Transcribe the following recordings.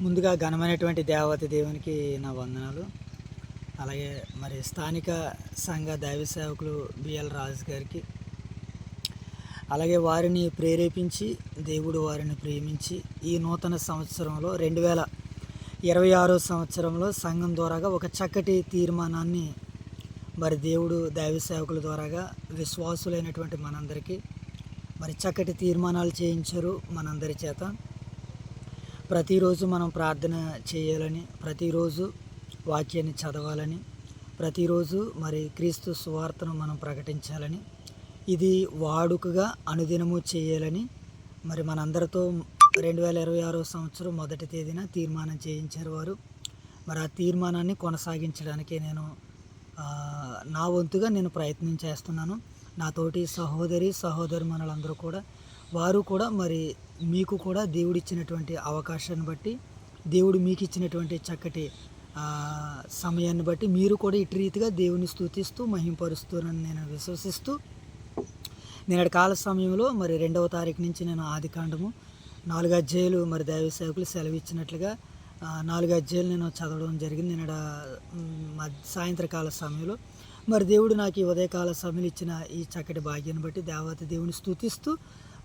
ముందుగా ఘనమైనటువంటి దేవత దేవునికి నా వందనాలు. అలాగే మరి స్థానిక సంఘ దైవ సేవకులు బిఎల్ రాజు గారికి, అలాగే వారిని ప్రేరేపించి దేవుడు వారిని ప్రేమించి ఈ నూతన సంవత్సరంలో 2026 సంవత్సరంలో సంఘం ద్వారాగా ఒక చక్కటి తీర్మానాన్ని మరి దేవుడు దైవ సేవకుల ద్వారాగా విశ్వాసులైనటువంటి మనందరికీ మరి చక్కటి తీర్మానాలు చేయించారు మనందరి చేత. ప్రతిరోజు మనం ప్రార్థన చేయాలని, ప్రతిరోజు వాక్యాన్ని చదవాలని, ప్రతిరోజు మరి క్రీస్తు సువార్తను మనం ప్రకటించాలని, ఇది వాడుకగా అనుదినము చేయాలని మరి మనందరితో 2026 సంవత్సరం మొదటి తేదీన తీర్మానం చేయించారు వారు. మరి ఆ తీర్మానాన్ని కొనసాగించడానికి నా వంతుగా నేను ప్రయత్నం చేస్తున్నాను. నాతోటి సహోదరులందరూ కూడా, వారు కూడా మరి మీకు కూడా దేవుడిచ్చినటువంటి అవకాశాన్ని బట్టి, దేవుడు మీకు ఇచ్చినటువంటి చక్కటి సమయాన్ని బట్టి మీరు కూడా ఇటు రీతిగా దేవుని స్తుతిస్తూ మహింపరుస్తారని నేను విశ్వసిస్తూ, నేటి కాల సమయంలో మరి 2వ తారీఖు నుంచి నేను ఆదికాండము 4 అధ్యాయాలు మరి దైవ సేవకులు సెలవు ఇచ్చినట్లుగా 4 అధ్యాయాలు నేను చదవడం జరిగింది నిన్నటి సాయంత్రకాల సమయంలో. మరి దేవుడు నాకు ఈ ఉదయకాల సమయంలో ఇచ్చిన ఈ చక్కటి భాగ్యాన్ని బట్టి దేవత దేవుని స్తుతిస్తూ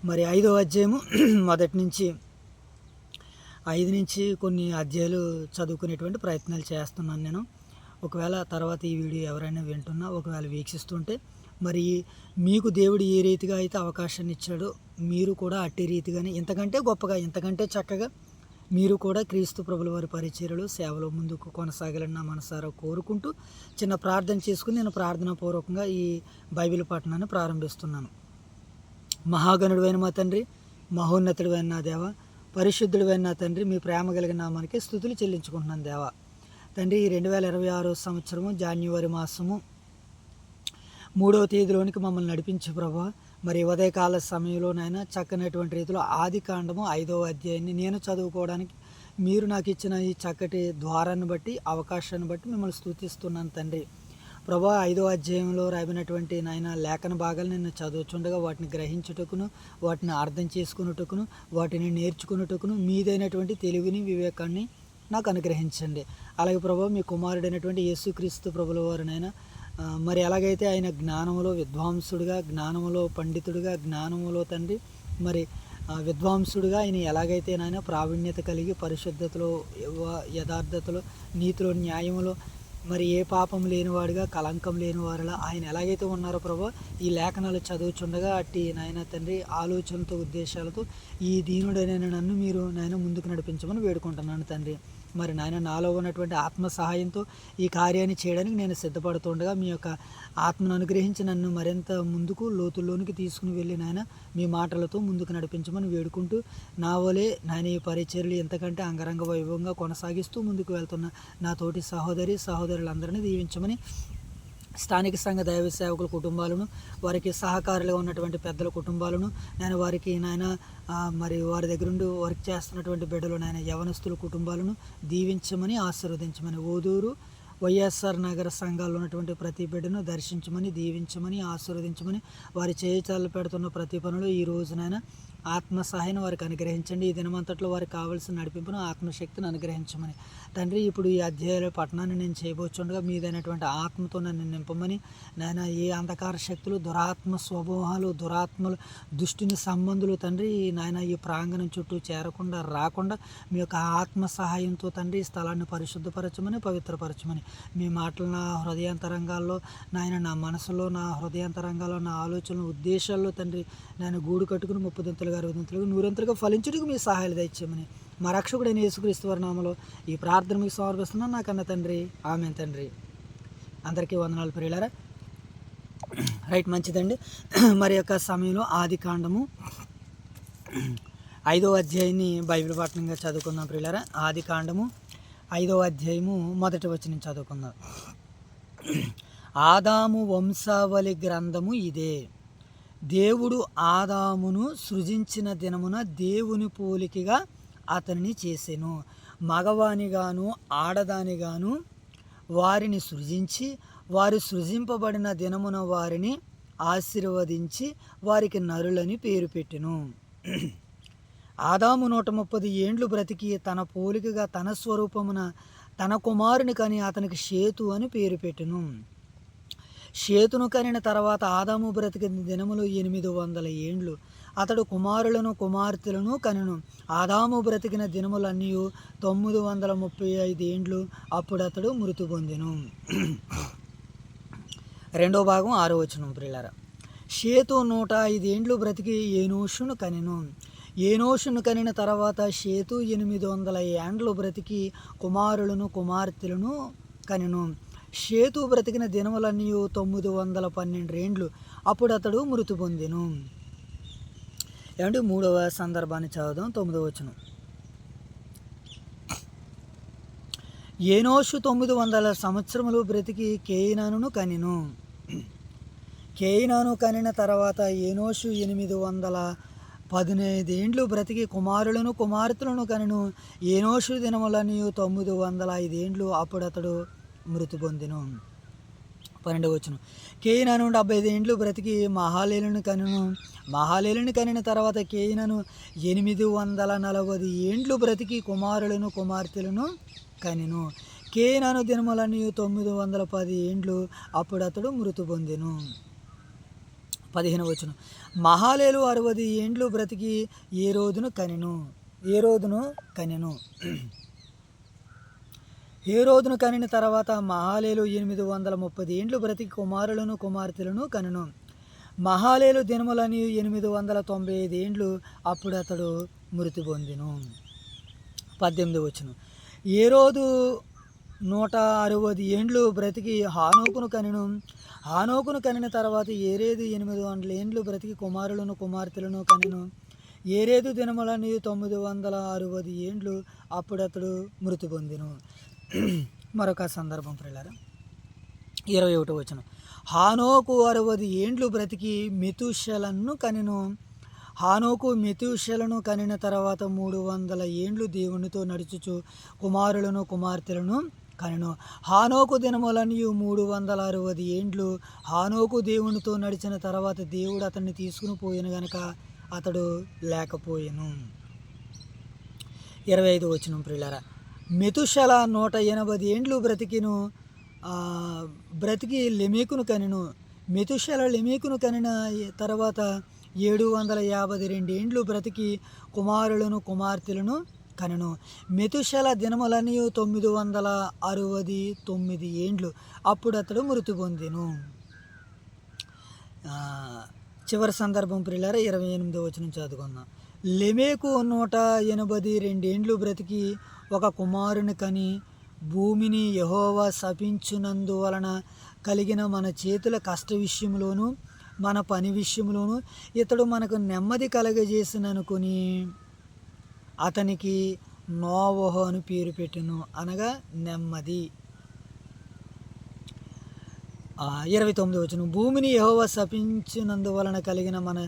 మరి 5వ అధ్యాయము మొదటి నుంచి 5 నుంచి కొన్ని అధ్యాయాలు చదువుకునేటువంటి ప్రయత్నాలు చేస్తున్నాను నేను. ఒకవేళ తర్వాత ఈ వీడియో ఎవరైనా వింటున్నా, ఒకవేళ వీక్షిస్తుంటే మరి మీకు దేవుడు ఏ రీతిగా అయితే అవకాశాన్ని ఇచ్చాడో మీరు కూడా అట్టి రీతిగానే ఇంతకంటే గొప్పగా, ఇంతకంటే చక్కగా మీరు కూడా క్రీస్తు ప్రభుల వారి పరిచర్యలు సేవలో ముందుకు కొనసాగాలని నా మనసారా కోరుకుంటూ చిన్న ప్రార్థన చేసుకుని నేను ప్రార్థనాపూర్వకంగా ఈ బైబిల్ పఠనాన్ని ప్రారంభిస్తున్నాను. మహాగణుడైన మా తండ్రి, మహోన్నతుడైన నా దేవ, పరిశుద్ధుడైన నా తండ్రి, మీ ప్రేమ కలిగిన నామానికి స్తుతులు చెల్లించుకుంటున్నాను దేవ. తండ్రి, ఈ 2026 సంవత్సరము జనవరి మాసము 3వ తేదీలోనికి మమ్మల్ని నడిపించు ప్రభా. మరి ఉదయకాల సమయంలోనైనా చక్కనటువంటి రీతిలో ఆదికాండము 5వ అధ్యాయాన్ని నేను చదువుకోవడానికి మీరు నాకు ఇచ్చిన ఈ చక్కటి ద్వారాన్ని బట్టి, అవకాశాన్ని బట్టి మిమ్మల్ని స్తుతిస్తున్నాను తండ్రి. ప్రభా, 5వ అధ్యాయంలో రాబినటువంటి నాయన లేఖన భాగాలు నేను చదువుచుండగా వాటిని గ్రహించుటకును, వాటిని అర్థం చేసుకున్నటకును, వాటిని నేర్చుకున్నటకును మీదైనటువంటి తెలివిని, వివేకాన్ని నాకు అనుగ్రహించండి. అలాగే ప్రభా, మీ కుమారుడైనటువంటి యేసుక్రీస్తు ప్రభుల వారినైనా మరి ఎలాగైతే ఆయన జ్ఞానములో విద్వాంసుడుగా, జ్ఞానములో పండితుడిగా, జ్ఞానములో తండ్రి మరి విద్వాంసుడిగా ఆయన ఎలాగైతే నాయన ప్రావీణ్యత కలిగి పరిశుద్ధతలో, యథార్థతలో, నీతిలో, న్యాయములో మరి ఏ పాపం లేనివాడిగా, కలంకం లేనివారిలా ఆయన ఎలాగైతే ఉన్నారో ప్రభా, ఈ లేఖనాలు చదువుచుండగా అట్టి నాయన తండ్రి ఆలోచనతో, ఉద్దేశాలతో ఈ దీనుడైన నన్ను మీరు నాయన ముందుకు నడిపించమని వేడుకుంటున్నాను తండ్రి. మరి నాయన నాలో ఉన్నటువంటి ఆత్మ సహాయంతో ఈ కార్యాన్ని చేయడానికి నేను సిద్ధపడుతుండగా మీ యొక్క ఆత్మను అనుగ్రహించి నన్ను మరింత ముందుకు లోతుల్లోనికి తీసుకుని వెళ్ళి నాయన మీ మాటలతో ముందుకు నడిపించమని వేడుకుంటూ, నా వలే నాయన ఈ పరిచర్యలు ఎంతకంటే అంగరంగ వైభవంగా కొనసాగిస్తూ ముందుకు వెళ్తున్న నా తోటి సహోదరులందరినీ దీవించమని, స్థానిక సంఘ దైవ సేవకుల కుటుంబాలను, వారికి సహకారులుగా ఉన్నటువంటి పెద్దల కుటుంబాలను, నేను వారికి నాయన మరి వారి దగ్గర నుండి వర్క్ చేస్తున్నటువంటి బిడ్డలు నాయన యవనస్తుల కుటుంబాలను దీవించమని, ఆశీర్వదించమని, ఓదూరు వైఎస్ఆర్ నగర సంఘాల్లో ఉన్నటువంటి ప్రతి బిడ్డను దర్శించమని, దీవించమని, ఆశీర్వదించమని, వారి చేయిచాలు పెడుతున్న ప్రతి పనులు ఈ రోజునైనా ఆత్మ సహాయం వారికి అనుగ్రహించండి. ఈ దినమంతట్లో వారికి కావాల్సిన నడిపింపును, ఆత్మశక్తిని అనుగ్రహించమని తండ్రి. ఇప్పుడు ఈ అధ్యాయాల పట్టణాన్ని నేను చేయబోచుండగా మీదైనటువంటి ఆత్మతో నన్ను నింపమని, నాయన ఏ అంధకార శక్తులు, దురాత్మ స్వభావాలు, దురాత్మలు, దుష్టుని సంబంధులు తండ్రి నాయన ఈ ప్రాంగణం చుట్టూ చేరకుండా, రాకుండా మీ యొక్క ఆత్మ సహాయంతో తండ్రి ఈ స్థలాన్ని పరిశుద్ధపరచమని, పవిత్రపరచమని, మీ మాటలు నా హృదయాంతరంగాల్లో నాయన, నా మనసులో, నా హృదయాంతరంగాల్లో, నా ఆలోచనలు, ఉద్దేశాల్లో తండ్రి నేను గూడు కట్టుకుని 30 60 100 ఫలించుటకు మీ సహాయాలు దయచేయమని మా రక్షకుడైన యేసుక్రీస్తు వారి నామములో ఈ ప్రార్థన మీకు సమర్పిస్తున్నాను నా కన్న తండ్రి. ఆమేన్ తండ్రి. అందరికీ వందనాలు ప్రియులారా. రైట్, మంచిదండి. మరి యొక్క సమయంలో ఆదికాండము 5వ అధ్యాయాన్ని బైబిల్ పఠనంగా చదువుకుందాం ప్రియులారా. ఆదికాండము 5వ అధ్యాయము మొదటి వచనం చదువుకుందాం. ఆదాము వంశావళి గ్రంథము ఇదే. దేవుడు ఆదామును సృజించిన దినమున దేవుని పోలికగా అతనిని చేసెను, మగవానిగాను ఆడదానిగాను వారిని సృజించి, వారు సృజింపబడిన దినమున వారిని ఆశీర్వదించి వారికి నరులని పేరు పెట్టెను. ఆదాము 130 ఏండ్లు బ్రతికి తన పోలికగా తన స్వరూపమున తన కుమారుని కని అతనికి షేతు అని పేరు పెట్టెను. షేతును కనిన తర్వాత ఆదాము బ్రతికిన దినములు 800 ఏండ్లు. అతడు కుమారులను కుమార్తెలను కనెను. ఆదాము బ్రతికిన దినములన్నీ 935 ఏండ్లు. అప్పుడు అతడు మృతి పొందెను. రెండో భాగం 6వ వచనం. ప్రియులారా, షేతు 105 ఏండ్లు బ్రతికి ఏనోషును కనెను. ఏనోషును కనిన తర్వాత షేతు 800 ఏండ్లు బ్రతికి కుమారులను కుమార్తెలను కనెను. షేతు బ్రతికిన దినములన్నీ 912 ఏండ్లు. అప్పుడు అతడు మృతి పొందెను. ఏమంటే మూడవ సందర్భాన్ని చదువుదాం. 9వ వచనం. ఏనోషు 900 సంవత్సరములు బ్రతికి కేయినానును కనెను. కేయినాను కనిన తర్వాత ఏనోషు 815 ఏండ్లు బ్రతికి కుమారులను కుమార్తెలను కనెను. ఏనోషు దినములన్నీ 905 ఏండ్లు. అప్పుడు అతడు మృతి పొందెను. 12వ వచనం. కేయినాను 75 ఏండ్లు బ్రతికి మహాలేలుని కనెను. మహాలేలుని కనిన తర్వాత కేయినాను 840 ఏండ్లు బ్రతికి కుమారులను కుమార్తెలను కనెను. కేయినాను దినములన్నీ 910 ఏండ్లు. అప్పుడు అతడు మృతి పొందెను. 15వ వచనం. మహాలేలు 60 ఏండ్లు బ్రతికి ఏరోదును కనెను. హేరోదును కనిన తర్వాత మహాలేలు 830 ఏండ్లు బ్రతికి కుమారులను కుమార్తెలను కనెను. మహాలేలు దినములని 895 ఏండ్లు. అప్పుడు అతడు మృతి పొందెను. 18వ వచనం. ఏరోదు 160 ఏండ్లు బ్రతికి హానోకును కనెను. హానోకును కనిన తర్వాత ఏరేదు 800 ఏండ్లు బ్రతికి కుమారులను కుమార్తెలను కనెను. ఏరేదు దినములని 960 ఏండ్లు. అప్పుడు అతడు మృతి పొందెను. మరొక సందర్భం ప్రియులారా, 21వ వచనం. హానోకు 60 ఏండ్లు బ్రతికి మెతూషెలను కనెను. హానోకు మెతూషెలను కనిన తర్వాత 300 ఏండ్లు దేవునితో నడుచుచు కుమారులను కుమార్తెలను కనెను. హానోకు దినములన్నీ 360 ఏండ్లు. హానోకు దేవునితో నడిచిన తర్వాత దేవుడు అతన్ని తీసుకుని పోయిన గనుక అతడు లేకపోయెను. 25వ వచనం ప్రియులారా, మెతుషల 180 ఏండ్లు బ్రతికి లెమేకును కనెను. మెతుషల లెమేకును కనిన తర్వాత 752 ఏండ్లు బ్రతికి కుమారులను కుమార్తెలను కనెను. మెతుషల దినములన్నీ 969 ఏండ్లు. అప్పుడు అతడు మృతి పొందెను. చివరి సందర్భం ప్రియులారా, 28వ వచనం చదువుకుందాం. లెమేకు 182 ఏండ్లు బ్రతికి ఒక కుమారుని కని భూమిని యెహోవా శపించునందువలన కలిగిన మన చేతుల కష్ట విషయంలోను మన పని విషయంలోను ఇతడు మనకు నెమ్మది కలగజేసిననుకొని అతనికి నోవహు అని పేరు పెట్టెను, అనగా నెమ్మది. 29వ వచనం. భూమిని యెహోవా శపించినందువలన కలిగిన మన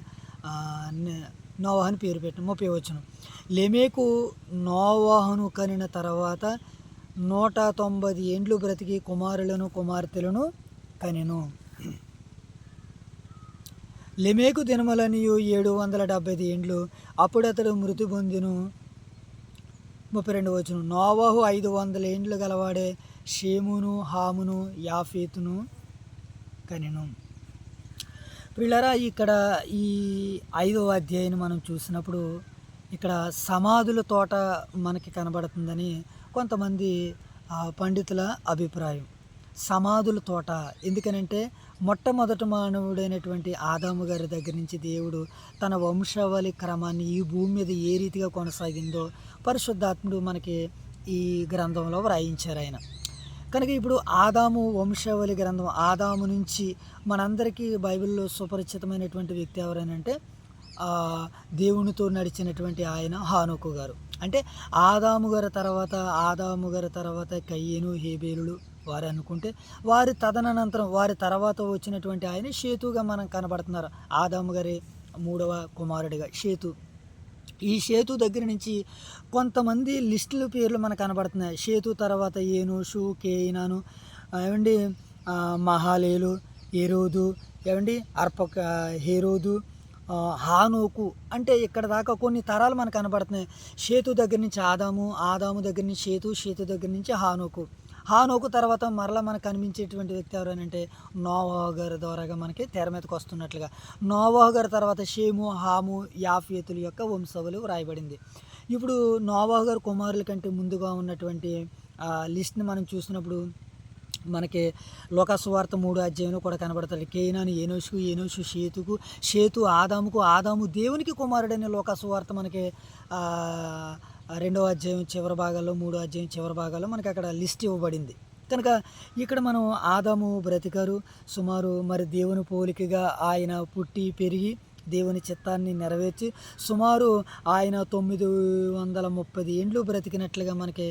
నోవహు అని పేరు పెట్టెను. 30వ వచనం. లెమేకు నోవహును కనిన తర్వాత 190 ఏండ్లు బ్రతికి కుమారులను కుమార్తెలను కనెను. లెమేకు దినములని 775 ఏండ్లు. అప్పుడు అతడు మృతి పొందెను. 32వ వచనం. నోవహు 500 ఏండ్లు గలవాడే షేమును హామును యాఫేతును కనెను. ప్రియులారా, ఇక్కడ ఈ 5వ అధ్యాయాన్ని మనం చూసినప్పుడు ఇక్కడ సమాధుల తోట మనకి కనబడుతుందని కొంతమంది పండితుల అభిప్రాయం. సమాధుల తోట ఎందుకనంటే మొట్టమొదటి మానవుడైనటువంటి ఆదాము గారి దగ్గర నుంచి దేవుడు తన వంశావళి క్రమాన్ని ఈ భూమి మీద ఏ రీతిగా కొనసాగిందో పరిశుద్ధాత్ముడు మనకి ఈ గ్రంథంలో వ్రాయించారు ఆయన. కనుక ఇప్పుడు ఆదాము వంశావళి గ్రంథం, ఆదాము నుంచి మనందరికీ బైబిల్లో సుపరిచితమైనటువంటి వ్యక్తి ఎవరైనంటే దేవునితో నడిచినటువంటి ఆయన హానోకు గారు. అంటే ఆదాము గారి తర్వాత కయ్యేను హేబేలులు వారు అనుకుంటే వారి తదనంతరం వారి తర్వాత వచ్చినటువంటి ఆయన షేతుగా మనం కనబడుతున్నారు. ఆదాము గారి 3వ కుమారుడిగా షేతు. ఈ షేతు దగ్గర నుంచి కొంతమంది లిస్టుల పేర్లు మనకు కనబడుతున్నాయి. షేతు తర్వాత ఏనోషు, కేయినాను, ఏమండి మహాలేలు, ఏరోదు, ఏమండి హేరోదు, హానోకు అంటే ఇక్కడ దాకా కొన్ని తరాలు మనకు కనబడుతున్నాయి. షేతు దగ్గర నుంచి ఆదాము, ఆదాము దగ్గర నుంచి షేతు, షేతు దగ్గర నుంచి హానోకు, హానోకు తర్వాత మరలా మనకు కనిపించేటువంటి వ్యక్తి ఎవరనంటే నోవాహు గారి ద్వారాగా మనకి తెర మీదకి వస్తున్నట్లుగా. నోవాహు గారి తర్వాత షేము, హాము, యాఫేతుల యొక్క వంశములు రాయబడింది. ఇప్పుడు నోవాహు గారి కుమారుల కంటే ముందుగా ఉన్నటువంటి లిస్ట్ని మనం చూసినప్పుడు మనకి లోకాసు వార్త 3వ అధ్యాయంలో కూడా కనబడతాడు. కేయినాను ఏనోషుకు, ఏనోషు షేతుకు, షేతు ఆదాముకు, ఆదాము దేవునికి కుమారుడైన లోకాసు వార్త మనకి 2వ అధ్యాయం చివరి భాగాల్లో, 3వ అధ్యాయం చివరి భాగాల్లో మనకి అక్కడ లిస్ట్ ఇవ్వబడింది. కనుక ఇక్కడ మనం ఆదాము బ్రతికారు సుమారు మరి దేవుని పోలికగా ఆయన పుట్టి పెరిగి దేవుని చిత్తాన్ని నెరవేర్చి సుమారు ఆయన 930 ఏండ్లు బ్రతికినట్లుగా మనకి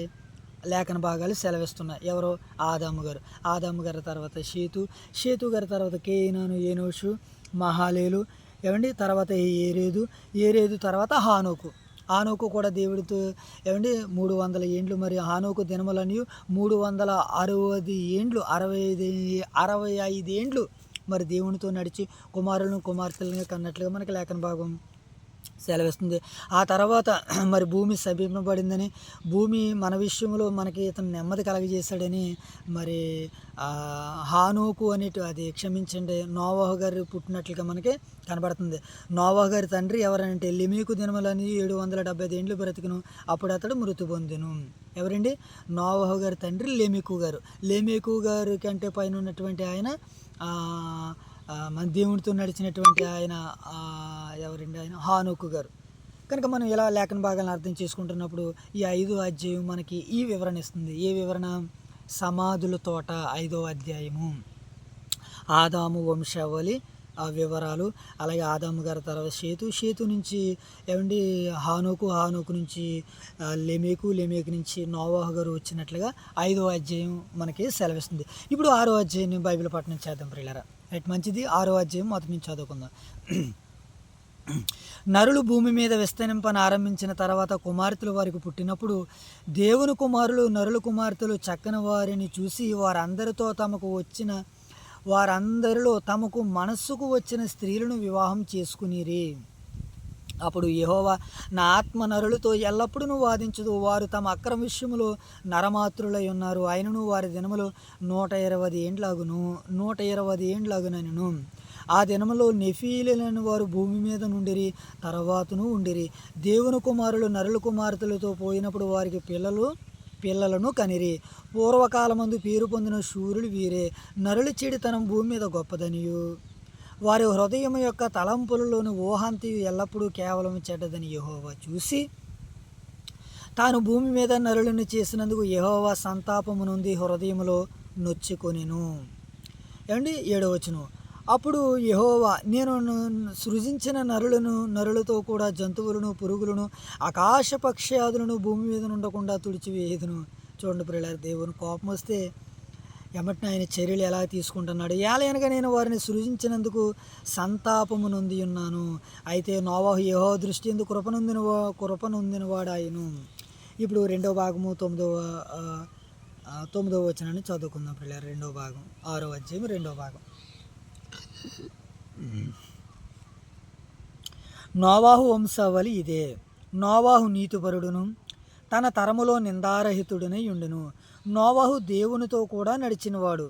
లేఖన భాగాలు సెలవిస్తున్నాయి. ఎవరో ఆదాము గారు, ఆదాము గారి తర్వాత షేతు, షేతు గారి తర్వాత కేయినాను, ఏనోషు, మహాలేలు ఏమండి, తర్వాత ఏరేదు, ఏరేదు తర్వాత హానోకు. హానోకు కూడా దేవుడితో ఏమండి 300 ఏండ్లు. మరి హానోకు దినములని 360 ఏండ్లు, 65 ఏండ్లు మరి దేవునితో నడిచి కుమారులను కుమార్తెలను కన్నట్లుగా మనకి లేఖన భాగం సెలవిస్తుంది. ఆ తర్వాత మరి భూమి సమీపబడిందని, భూమి మన విషయంలో మనకి ఇతను నెమ్మది కలగజేశాడని మరి హానోకు అనేటి అది క్షమించండి నోవాహు గారు పుట్టినట్లుగా మనకి కనబడుతుంది. నోవాహు గారి తండ్రి ఎవరంటే లెమెకు దినములని 775 ఏండ్లు బ్రతికిను, అప్పుడు అతడు మృతి పొందెను. ఎవరండి? నోవాహు గారి తండ్రి లెమెకు గారు. లెమెకు గారి కంటే పైన ఉన్నటువంటి ఆయన మన దేవుడితో నడిచినటువంటి ఆయన ఎవరండి? ఆయన హానోకు గారు. కనుక మనం ఇలా లేఖన భాగాలను అర్థం చేసుకుంటున్నప్పుడు ఈ 5వ అధ్యాయం మనకి ఈ వివరణ ఇస్తుంది. ఏ వివరణ? సమాధుల తోట 5వ అధ్యాయము, ఆదాము వంశావళి వివరాలు, అలాగే ఆదాము గారి తర్వాత షేతు, షేతు నుంచి ఏమండి హానోకు, హానోకు నుంచి లెమెకు, లెమెకు నుంచి నోవాహు గారు వచ్చినట్లుగా 5వ అధ్యాయం మనకి సెలవిస్తుంది. ఇప్పుడు 6వ అధ్యాయాన్ని బైబిల్ పఠనం చేద్దాం ప్రియులారా. రైట్, మంచిది. 6వ అధ్యాయం మొదటి నుంచి చదువుకుందాం. నరులు భూమి మీద విస్తరింపని ఆరంభించిన తర్వాత కుమార్తెలు వారికి పుట్టినప్పుడు దేవుని కుమారులు నరుల కుమార్తెలు చక్కని వారిని చూసి వారందరిలో తమకు మనస్సుకు వచ్చిన స్త్రీలను వివాహం చేసుకునిరి. అప్పుడు యెహోవా, నా ఆత్మ నరులతో ఎల్లప్పుడూ వాదించదు, వారు తమ అక్రమ విషయములో నరమాత్రులై ఉన్నారు. అయినను వారి దినములు 120 ఏండ్లగునను. ఆ దినములో నెఫీలీయులైన వారు భూమి మీద నుండిరి, తర్వాతను ఉండిరి. దేవుని కుమారులు నరుల కుమార్తెలతో పోయినప్పుడు వారికి పిల్లలను కనిరి. పూర్వకాలమందు పేరు పొందిన శూరులు వీరే. నరుల చెడుతనం భూమి మీద గొప్పదనియు, వారి హృదయం యొక్క తలంపులలోని ఊహాంతియు ఎల్లప్పుడూ కేవలం చెడ్డదని యెహోవా చూసి తాను భూమి మీద నరులను చేసినందుకు యెహోవా సంతాపము నుండి హృదయములో నొచ్చుకొనెను. ఏమండి 7వ వచనం. అప్పుడు యెహోవా, నేను సృజించిన నరులతో కూడా జంతువులను, పురుగులను, ఆకాశ పక్ష్యాదులను భూమి మీద ఉండకుండా తుడిచివేయుదును. చూడండి ప్రియులారా, దేవుని కోపం వస్తే ఎమ్మటిని ఆయన చర్యలు ఎలా తీసుకుంటున్నాడు. ఏలయనగా నేను వారిని సృజించినందుకు సంతాపము నొంది ఉన్నాను. అయితే నోవాహు యెహోవా దృష్టి ఎందుకు కృప నొందినవాడు ఆయను. ఇప్పుడు 2వ భాగము 9వ వచనాన్ని చదువుకుందాం ప్రియులారా. 2వ భాగం 6వ అధ్యాయం 2వ భాగం. నోవాహు వంశావళి ఇదే. నోవాహు నీతిపరుడును తన తరములో నిందారహితుడనై ఉండును. నోవాహు దేవునితో కూడా నడిచినవాడు.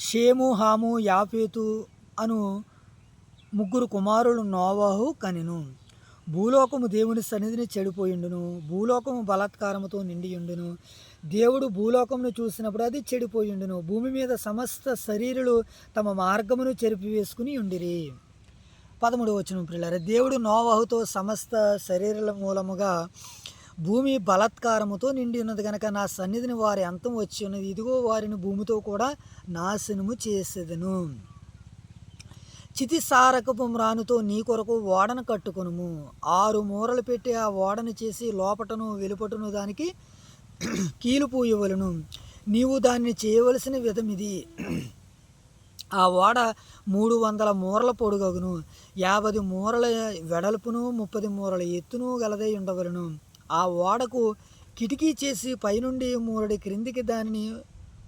షేము, హాము, యాఫేతు అను 3 కుమారులు నోవాహు కనెను. భూలోకము దేవుని సన్నిధిని చెడిపోయిండును, భూలోకము బలాత్కారముతో నిండియుండును. దేవుడు భూలోకమును చూసినప్పుడు అది చెడిపోయిండును. భూమి మీద సమస్త శరీరులు తమ మార్గమును చెరిపివేసుకుని ఉండిరి. 13వ వచనం ప్రియులారా, దేవుడు నోవాహుతో సమస్త శరీరాల మూలముగా భూమి బలాత్కారముతో నిండి ఉన్నది కనుక నా సన్నిధిని వారి అంతం వచ్చి ఉన్నది. ఇదిగో వారిని భూమితో కూడా నాశనము చేసేదను. చితిసారకపు మ్రానుతో నీ కొరకు ఓడను కట్టుకొనుము. 6 మూరలు పెట్టి ఆ ఓడను చేసి లోపటను వెలుపటను దానికి కీలుపు ఇవ్వలను. నీవు దాన్ని చేయవలసిన విధమిది. ఆ ఓడ 300 మూరల పొడుగగును, 50 మూరల వెడల్పును, 30 మూరల ఎత్తును గలదై ఉండవలను. ఆ ఓడకు కిటికీ చేసి పైనుండి మూరడి క్రిందికి దానిని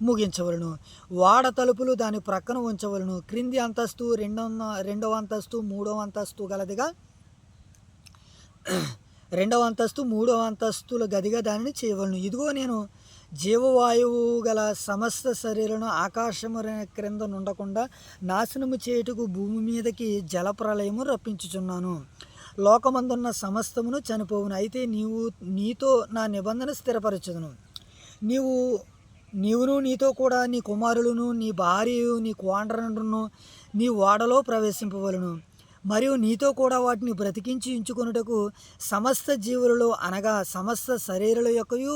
ముగించవలను. వాడ తలుపులు దాని ప్రక్కన ఉంచవలను. క్రింది అంతస్తు రెండవ అంతస్తు మూడవ అంతస్తు గలదిగా రెండవ అంతస్తు మూడవ అంతస్తుల గదిగా దానిని చేయవలను. ఇదిగో నేను జీవవాయువు గల సమస్త శరీరను ఆకాశము క్రింద నుండకుండా నాశనము చేయుటకు భూమి మీదకి జలప్రలయము రప్పించుచున్నాను. లోకమందున్న సమస్తమును చనిపోవును. అయితే నీతో నా నిబంధన స్థిరపరచుదును. నీవును నీతో కూడా నీ కుమారులను నీ భార్యయు నీ కోండ్రను నీ ఓడలో ప్రవేశింపవలను. మరియు నీతో కూడా వాటిని బ్రతికించి ఉంచుకొనుటకు సమస్త జీవులలో అనగా సమస్త శరీరుల యొక్కయు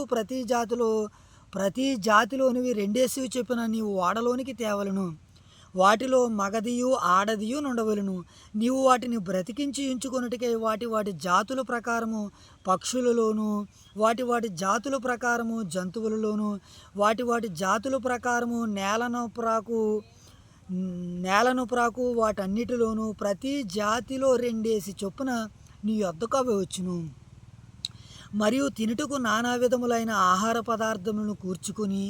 ప్రతి జాతిలోనివి రెండేసి చొప్పున నీవు ఓడలోనికి తేవలను. వాటిలో మగదియు ఆడదియు నుండవలను. నీవు వాటిని బ్రతికించి ఉంచుకొనుటకై వాటి జాతుల ప్రకారము పక్షులలోను, వాటి జాతుల ప్రకారము జంతువులలోను, వాటి జాతుల ప్రకారము నేలను ప్రాకు వాటన్నిటిలోనూ ప్రతి జాతిలో రెండేసి చొప్పున నీ యొద్దకు అవి వచ్చును. మరియు తినుటకు నానా విధములైన ఆహార పదార్థములను కూర్చుకొని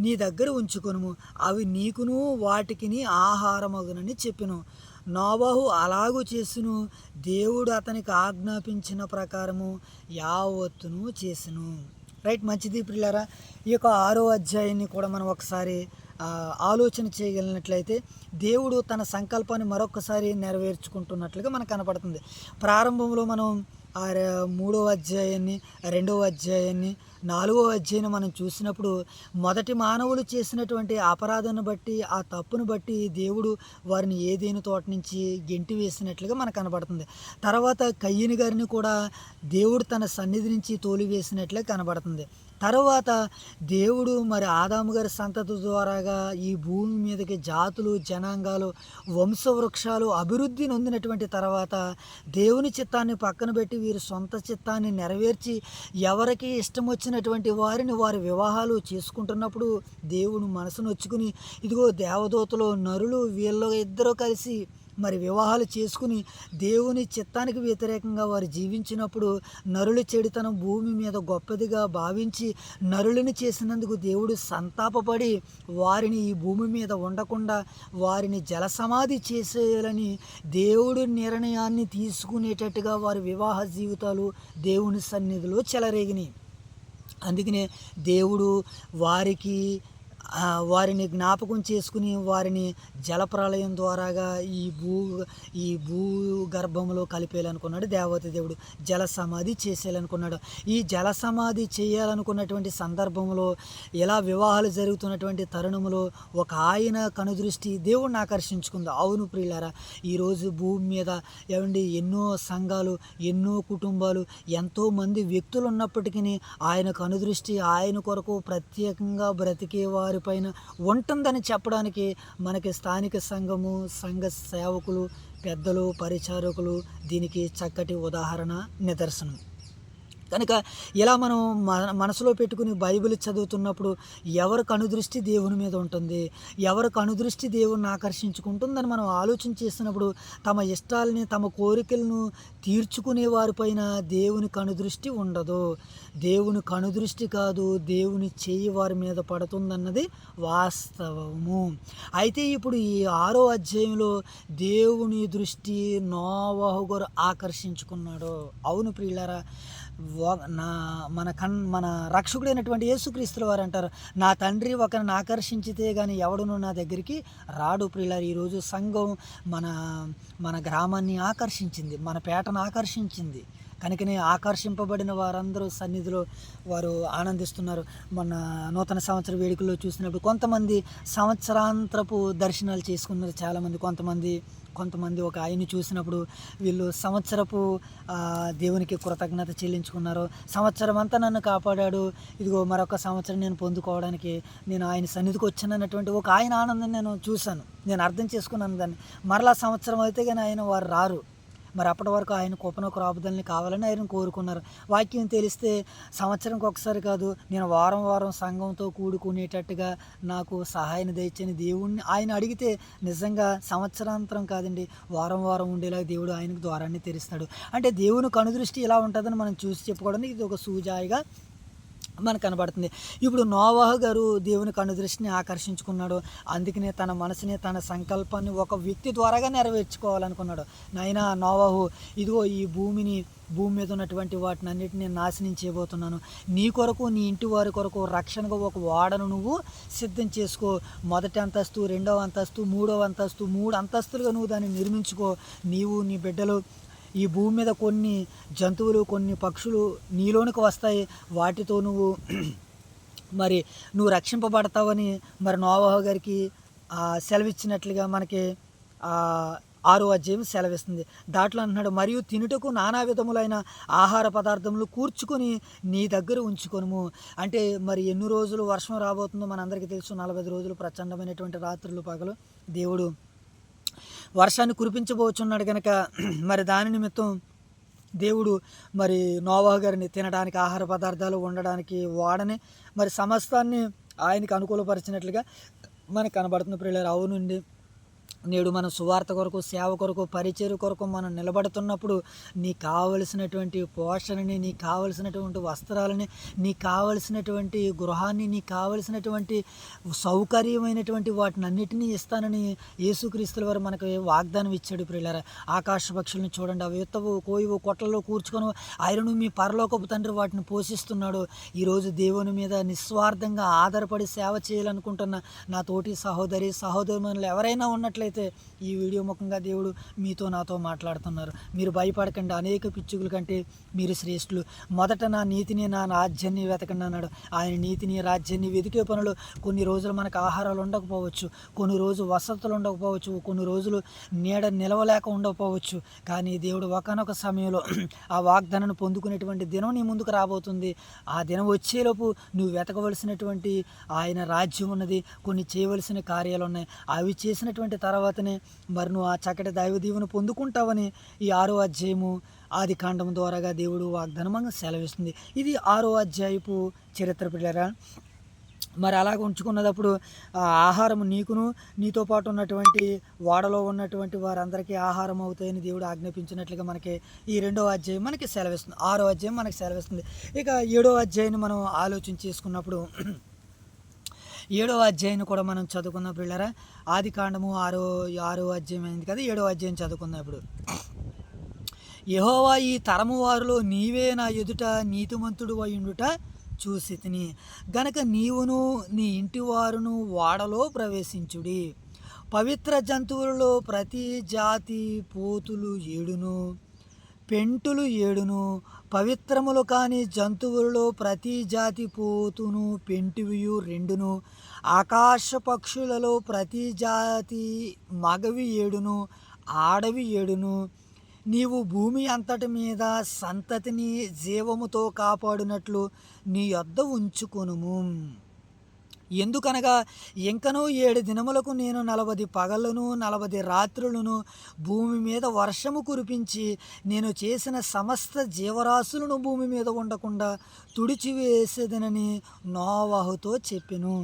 నీ దగ్గర ఉంచుకొనుము. అవి నీకును వాటికిని ఆహారమగునని చెప్పెను. నోవహు అలాగు చేసును. దేవుడు అతనికి ఆజ్ఞాపించిన ప్రకారము యావత్తును చేసెను. రైట్, మంచిది ప్రియులారా. ఈ యొక్క 6వ అధ్యాయాన్ని కూడా మనం ఒకసారి ఆలోచన చేయగలిగినట్లయితే దేవుడు తన సంకల్పాన్ని మరొకసారి నెరవేర్చుకుంటున్నట్లుగా మనకు కనపడుతుంది. ప్రారంభంలో మనం 3వ అధ్యాయాన్ని 2వ అధ్యాయాన్ని 4వ అధ్యాయాన్ని మనం చూసినప్పుడు మొదటి మానవులు చేసినటువంటి అపరాధాన్ని బట్టి ఆ తప్పును బట్టి దేవుడు వారిని ఏదైనా తోట నుంచి గెంటి వేసినట్లుగా మనకు కనబడుతుంది. తర్వాత కయ్యని గారిని కూడా దేవుడు తన సన్నిధి నుంచి తోలివేసినట్లుగా కనబడుతుంది. తర్వాత దేవుడు మరి ఆదాము గారి సంతతి ద్వారాగా ఈ భూమి మీదకి జాతులు జనాంగాలు వంశవృక్షాలు అభివృద్ధి నొందినటువంటి తర్వాత దేవుని చిత్తాన్ని పక్కన పెట్టి వీరి సొంత చిత్తాన్ని నెరవేర్చి ఎవరికి ఇష్టం వచ్చినటువంటి వారిని వారి వివాహాలు చేసుకుంటున్నప్పుడు దేవుడు మనసు నొచ్చుకుని ఇదిగో దేవదూతలు నరులు వీళ్ళు ఇద్దరు కలిసి మరి వివాహాలు చేసుకుని దేవుని చిత్తానికి వ్యతిరేకంగా వారు జీవించినప్పుడు నరుల చెడుతనం భూమి మీద గొప్పదిగా భావించి నరులను చేసినందుకు దేవుడు సంతాపపడి వారిని ఈ భూమి మీద ఉండకుండా వారిని జలసమాధి చేసేయాలని దేవుడు నిర్ణయాన్ని తీసుకునేటట్టుగా వారి వివాహ జీవితాలు దేవుని సన్నిధిలో చెలరేగినాయి. అందుకనే దేవుడు వారిని జ్ఞాపకం చేసుకుని వారిని జలప్రలయం ద్వారాగా ఈ భూ గర్భంలో కలిపేయాలనుకున్నాడు. దేవత దేవుడు జల సమాధి చేసేయాలనుకున్నాడు. ఈ జల సమాధి చేయాలనుకున్నటువంటి సందర్భంలో ఎలా వివాహాలు జరుగుతున్నటువంటి తరుణంలో ఒక ఆయన కనుదృష్టి దేవుడిని ఆకర్షించుకుంది. అవును ప్రియులారా, ఈరోజు భూమి మీద ఎన్నో సంఘాలు ఎన్నో కుటుంబాలు ఎంతోమంది వ్యక్తులు ఉన్నప్పటికీ ఆయన కనుదృష్టి ఆయన కొరకు ప్రత్యేకంగా బ్రతికే వారి పైన ఉంటుందని చెప్పడానికి మనకి స్థానిక సంఘము సంఘ సేవకులు పెద్దలు పరిచారకులు దీనికి చక్కటి ఉదాహరణ నిదర్శనం. కనుక ఇలా మనం మనసులో పెట్టుకుని బైబిల్ చదువుతున్నప్పుడు ఎవరి కనుదృష్టి దేవుని మీద ఉంటుంది, ఎవరి కనుదృష్టి దేవుని ఆకర్షించుకుంటుందని మనం ఆలోచన చేసినప్పుడు తమ ఇష్టాలని తమ కోరికలను తీర్చుకునే వారిపైన దేవుని కనుదృష్టి ఉండదు. దేవుని కనుదృష్టి కాదు, దేవుని చెయ్యి వారి మీద పడుతుందన్నది వాస్తవము. అయితే ఇప్పుడు ఈ 6వ అధ్యాయంలో దేవుని దృష్టి నోవహు గారు ఆకర్షించుకున్నాడు. అవును ప్రియులారా, మన రక్షకుడైనటువంటి యేసుక్రీస్తుల వారు అంటారు, నా తండ్రి ఒకరిని ఆకర్షించితే కానీ ఎవడును నా దగ్గరికి రాడు. ప్రియులారా, ఈరోజు సంఘం మన గ్రామాన్ని ఆకర్షించింది, మన పేటను ఆకర్షించింది. కనుకనే ఆకర్షింపబడిన వారందరూ సన్నిధిలో వారు ఆనందిస్తున్నారు. మన నూతన సంవత్సర వేడుకల్లో చూసినప్పుడు కొంతమంది సంవత్సరాంతరపు దర్శనాలు చేసుకున్నారు చాలామంది. కొంతమంది ఒక ఆయన్ని చూసినప్పుడు వీళ్ళు సంవత్సరపు దేవునికి కృతజ్ఞత చెల్లించుకున్నారు. సంవత్సరం అంతా నన్ను కాపాడాడు, ఇదిగో మరొక సంవత్సరం నేను పొందుకోవడానికి నేను ఆయన సన్నిధికి వచ్చానన్నటువంటి ఒక ఆయన ఆనందం నేను చూశాను, నేను అర్థం చేసుకున్నాను దాన్ని. మరలా సంవత్సరం అయితే కానీ వారు రారు. మరి అప్పటి వరకు ఆయన కృపను రాబుదల్ని కావాలని ఆయన కోరుకున్నారు. వాక్యం తెలిస్తే సంవత్సరంకి ఒకసారి కాదు, నేను వారం సంఘంతో కూడుకునేటట్టుగా నాకు సహాయాన్ని దయచని దేవుణ్ణి ఆయన అడిగితే నిజంగా సంవత్సరాంతరం కాదండి, వారం ఉండేలాగా దేవుడు ఆయనకు ద్వారాన్ని తెరుస్తాడు. అంటే దేవుని కనుదృష్టి ఇలా ఉంటుందని మనం చూసి చెప్పుకోవడానికి ఇది ఒక సూజాయిగా మనకు కనబడుతుంది. ఇప్పుడు నోవాహు గారు దేవుని కనుదృష్టిని ఆకర్షించుకున్నాడు. అందుకనే తన మనసుని, తన సంకల్పాన్ని ఒక వ్యక్తి ద్వారాగా నెరవేర్చుకోవాలనుకున్నాడు. నాయనా నోవాహు, ఇదిగో ఈ భూమి మీద ఉన్నటువంటి వాటిని అన్నిటిని నాశనం చేయబోతున్నాను. నీ కొరకు, నీ ఇంటి వారి కొరకు రక్షణగా ఒక ఓడను నువ్వు సిద్ధం చేసుకో. మొదటి అంతస్తు, రెండవ అంతస్తు, మూడవ అంతస్తు, 3 అంతస్తులుగా నువ్వు దాన్ని నిర్మించుకో. నీవు, నీ బిడ్డలు, ఈ భూమి మీద కొన్ని జంతువులు, కొన్ని పక్షులు నీలోనికి వస్తాయి. వాటితో నువ్వు రక్షింపబడతావని మరి నోవాహు గారికి సెలవిచ్చినట్లుగా మనకి 6వ అధ్యాయం సెలవిస్తుంది. దాంట్లో అంటున్నాడు, మరియు తినుటకు నానా విధములైన ఆహార పదార్థములు కూర్చుకొని నీ దగ్గర ఉంచుకొనుము. అంటే మరి ఎన్ని రోజులు వర్షం రాబోతుందో మనందరికీ తెలుసు. 40 రోజులు ప్రచండమైనటువంటి రాత్రులు పగలు దేవుడు వర్షాన్ని కురిపించబోచున్నాడు కనుక మరి దాని నిమిత్తం దేవుడు మరి నోవాహు గారిని తినడానికి ఆహార పదార్థాలు, ఉండడానికి ఓడని, మరి సమస్తాన్ని ఆయనకి అనుకూలపరిచినట్లుగా మనకు కనబడుతుంది. ప్రియులారా, అవునండి, నేడు మనం సువార్త కొరకు, సేవ కొరకు, పరిచర్య కొరకు మనం నిలబడుతున్నప్పుడు నీకు కావలసినటువంటి పోషణని, నీకు కావలసినటువంటి వస్త్రాలని, నీకు కావలసినటువంటి గృహాన్ని, నీకు కావలసినటువంటి సౌకర్యమైనటువంటి వాటిని అన్నిటినీ ఇస్తానని యేసుక్రీస్తుల వారు మనకు వాగ్దానం ఇచ్చాడు. ప్రియులారా, ఆకాశ పక్షులను చూడండి, అవి ఎత్తవు, కోయవు, కొట్లలో కూర్చుకొని ఆయనను మీ పరలోకపు తండ్రి వాటిని పోషిస్తున్నాడు. ఈరోజు దేవుని మీద నిస్వార్థంగా ఆధారపడి సేవ చేయాలనుకుంటున్న నా తోటి సహోదరులు ఎవరైనా ఉన్నట్లయితే ఈ వీడియో ముఖంగా దేవుడు మీతో, నాతో మాట్లాడుతున్నారు. మీరు భయపడకండి, అనేక పిచ్చుకుల కంటే మీరు శ్రేష్ఠులు. మొదట నా నీతిని, నా రాజ్యాన్ని వెతకండి అన్నాడు. ఆయన నీతిని, రాజ్యాన్ని వెతికే పనులు కొన్ని రోజులు మనకు ఆహారాలు ఉండకపోవచ్చు, కొన్ని రోజులు వసతులు ఉండకపోవచ్చు, కొన్ని రోజులు నీడ నిలవలేక ఉండకపోవచ్చు. కానీ దేవుడు ఒకానొక సమయంలో ఆ వాగ్దానాన్ని పొందుకునేటువంటి దినం నీ ముందుకు రాబోతుంది. ఆ దినం వచ్చేలోపు నువ్వు వెతకవలసినటువంటి ఆయన రాజ్యం ఉన్నది, కొన్ని చేయవలసిన కార్యాలు ఉన్నాయి. అవి చేసినటువంటి తర్వాతనే మరి నువ్వు ఆ చక్కటి దైవ దీవెన పొందుకుంటావని ఈ 6వ అధ్యాయము ఆదికాండం ద్వారాగా దేవుడు వాగ్దానంగా సెలవిస్తుంది. ఇది 6వ అధ్యాయపు చరిత్ర. పిల్లరా, మరి అలాగ ఉంచుకున్నప్పుడు ఆహారం నీకును, నీతో పాటు ఉన్నటువంటి వాడలో ఉన్నటువంటి వారందరికీ ఆహారం అవుతాయని దేవుడు ఆజ్ఞాపించినట్లుగా మనకి ఈ 2వ అధ్యాయం మనకి సెలవిస్తుంది. 6వ అధ్యాయం మనకి సెలవిస్తుంది. ఇక 7వ అధ్యాయాన్ని మనం ఆలోచన చేసుకున్నప్పుడు 7వ అధ్యాయాన్ని కూడా మనం చదువుకున్న పిల్లరా, ఆదికాండము 6వ అధ్యాయం అయింది కదా, 7వ అధ్యాయం చదువుకుందాం. ఇప్పుడు యెహోవా, ఈ తరము వారిలో నీవే నా ఎదుట నీతిమంతుడు అయ్యుండుట చూసి తిని గనక నీవును నీ ఇంటి వారును వాడలో ప్రవేశించుడి. పవిత్ర జంతువులలో ప్రతి జాతి పోతులు 7, పెంటులు 7, పవిత్రములు కాని జంతువులలో ప్రతి జాతి పోతును, పెంటివియు 2, ఆకాశ పక్షులలో ప్రతి జాతి మగవి 7, ఆడవి 7. నీవు భూమి అంతటి మీద సంతతిని జీవముతో కాపాడినట్లు నీ యొద్ద ఉంచుకొనుము. ఎందుకనగా ఇంకనూ 7 దినములకు నేను 40 పగళ్ళను 40 రాత్రులను భూమి మీద వర్షము కురిపించి నేను చేసిన సమస్త జీవరాశులను భూమి మీద ఉండకుండా తుడిచివేసేదనని నోవాహుతో చెప్పెను.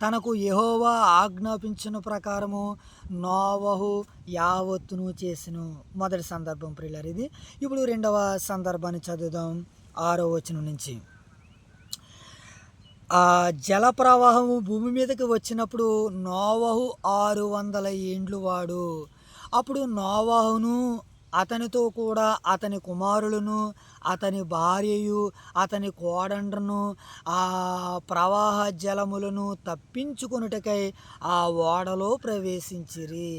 తనకు యెహోవా ఆజ్ఞాపించిన ప్రకారము నోవహు యావత్తును చేసెను. మొదటి సందర్భం ప్రియులారా ఇది. ఇప్పుడు 2వ సందర్భాన్ని చదువుదాం 6వ వచనం నుంచి. ఆ జల ప్రవాహము భూమి మీదకి వచ్చినప్పుడు నోవహు 600 ఏండ్లు వాడు. అప్పుడు నోవహును అతనితో కూడా అతని కుమారులను, అతని భార్యయు, అతని కోడండ్రను ఆ ప్రవాహ జలములను తప్పించుకొనుటకై ఆ ఓడలో ప్రవేశించిరి.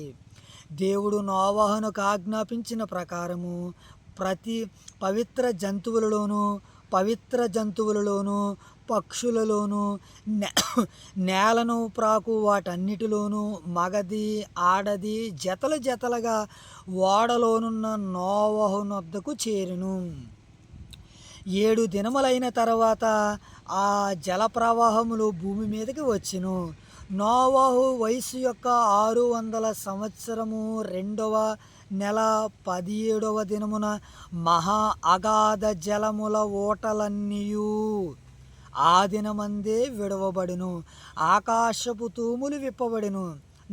దేవుడు నోవహునకు ఆజ్ఞాపించిన ప్రకారము ప్రతి పవిత్ర జంతువులలోను పక్షులలోను నేలను ప్రాకు వాటన్నిటిలోనూ మగది ఆడది జతలుగా ఓడలోనున్న నోవహునొద్దకు చేరెను. 7 దినములైన తర్వాత ఆ జల ప్రవాహములు భూమి మీదకి వచ్చెను. నోవహు వయసు యొక్క 600 సంవత్సరము 2వ నెల 17వ దినమున మహా అగాధ జలముల ఓటలన్నీయు ఆ దినమందే విడవబడును. ఆకాశపు తూములు విప్పబడును.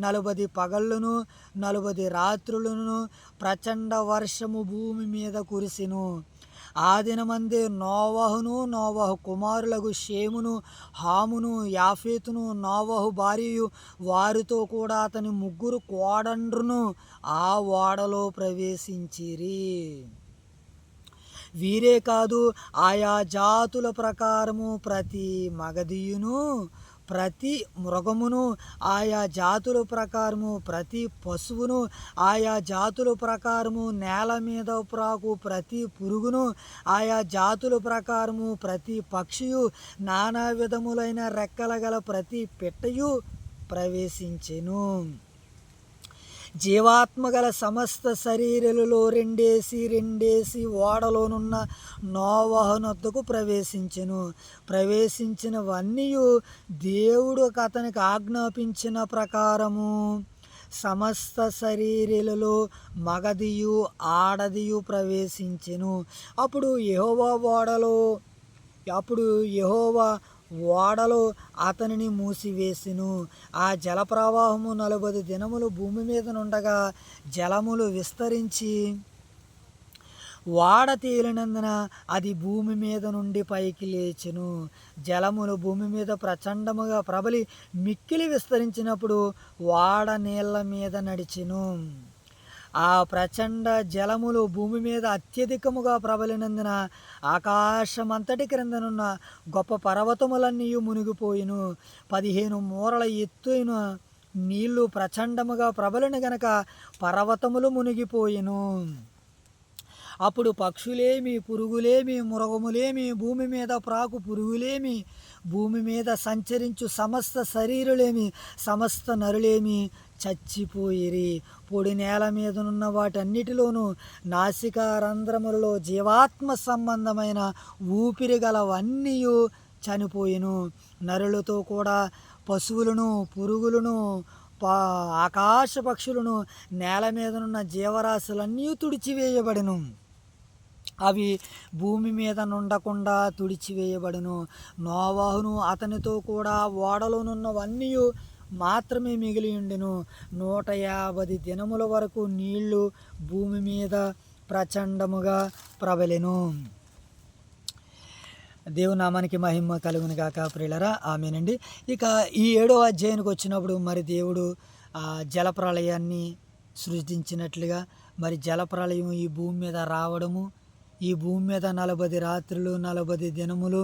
40 పగళ్ళును 40 రాత్రులను ప్రచండ వర్షము భూమి మీద కురిసెను. ఆ దినమందే నోవహు కుమారులకు షేమును, హామును, యాఫేతును, నోవహు భార్యయు వారితో కూడా అతని 3 కోడండ్రును ఆ ఓడలో ప్రవేశించిరి. వీరే కాదు, ఆయా జాతుల ప్రకారము ప్రతి మగధియును, ప్రతి మృగమును, ఆయా జాతుల ప్రకారము ప్రతి పశువును, ఆయా జాతుల ప్రకారము నేల మీద ప్రాకు ప్రతి పురుగును, ఆయా జాతుల ప్రకారము ప్రతి పక్షియు, నానా విధములైన రెక్కల గల ప్రతి పిట్టయు ప్రవేశించెను. జీవాత్మ గల సమస్త శరీరులలో రెండేసి ఓడలోనున్న నోవహునొద్దకు ప్రవేశించినవన్నీ దేవుడు అతనికి ఆజ్ఞాపించిన ప్రకారము సమస్త శరీరులలో మగదియు ఆడదియు ప్రవేశించెను. అప్పుడు యెహోవా ఓడలో అతనిని మూసివేసెను. ఆ జలప్రవాహము 40 దినములు భూమి మీద నుండగా జలములు విస్తరించి ఓడ తేలినందున అది భూమి మీద నుండి పైకి లేచెను. జలములు భూమి మీద ప్రచండముగా ప్రబలి మిక్కిలి విస్తరించినప్పుడు ఓడ నీళ్ల మీద నడిచెను. ఆ ప్రచండ జలములు భూమి మీద అత్యధికముగా ప్రబలినందున ఆకాశమంతటి క్రిందనున్న గొప్ప పర్వతములన్నీ మునిగిపోయిను. 15 మూరల ఎత్తైన నీళ్లు ప్రచండముగా ప్రబలిన గనక పర్వతములు మునిగిపోయిను. అప్పుడు పక్షులేమి, పురుగులేమి, మృగములేమి, భూమి మీద ప్రాకు పురుగులేమి, భూమి మీద సంచరించు సమస్త శరీరులేమి, సమస్త నరులేమి చచ్చిపోయిరి. పొడి నేల మీదనున్న వాటన్నిటిలోనూ నాసికా రంధ్రములలో జీవాత్మ సంబంధమైన ఊపిరి గలవన్నీ చనిపోయిను. నరులతో కూడా పశువులను, పురుగులను, ఆకాశ పక్షులను, నేల మీదనున్న జీవరాశులన్నీ తుడిచివేయబడిను. అవి భూమి మీద నుండకుండా తుడిచివేయబడును. నోవహును అతనితో కూడా ఓడలోనున్నవన్నీ మాత్రమే మిగిలి ఉండెను. 150 దినముల వరకు నీళ్లు భూమి మీద ప్రచండముగా ప్రబలెను. దేవుని నామానికి మహిమ కలుగును గాక ప్రియులారా, ఆమేనండి. ఇక ఈ 7వ అధ్యాయానికి వచ్చినప్పుడు మరి దేవుడు జలప్రళయాన్ని సృష్టించినట్లుగా మరి జలప్రళయం ఈ భూమి మీద రావడము, ఈ భూమి మీద 40 రాత్రులు 40 దినములు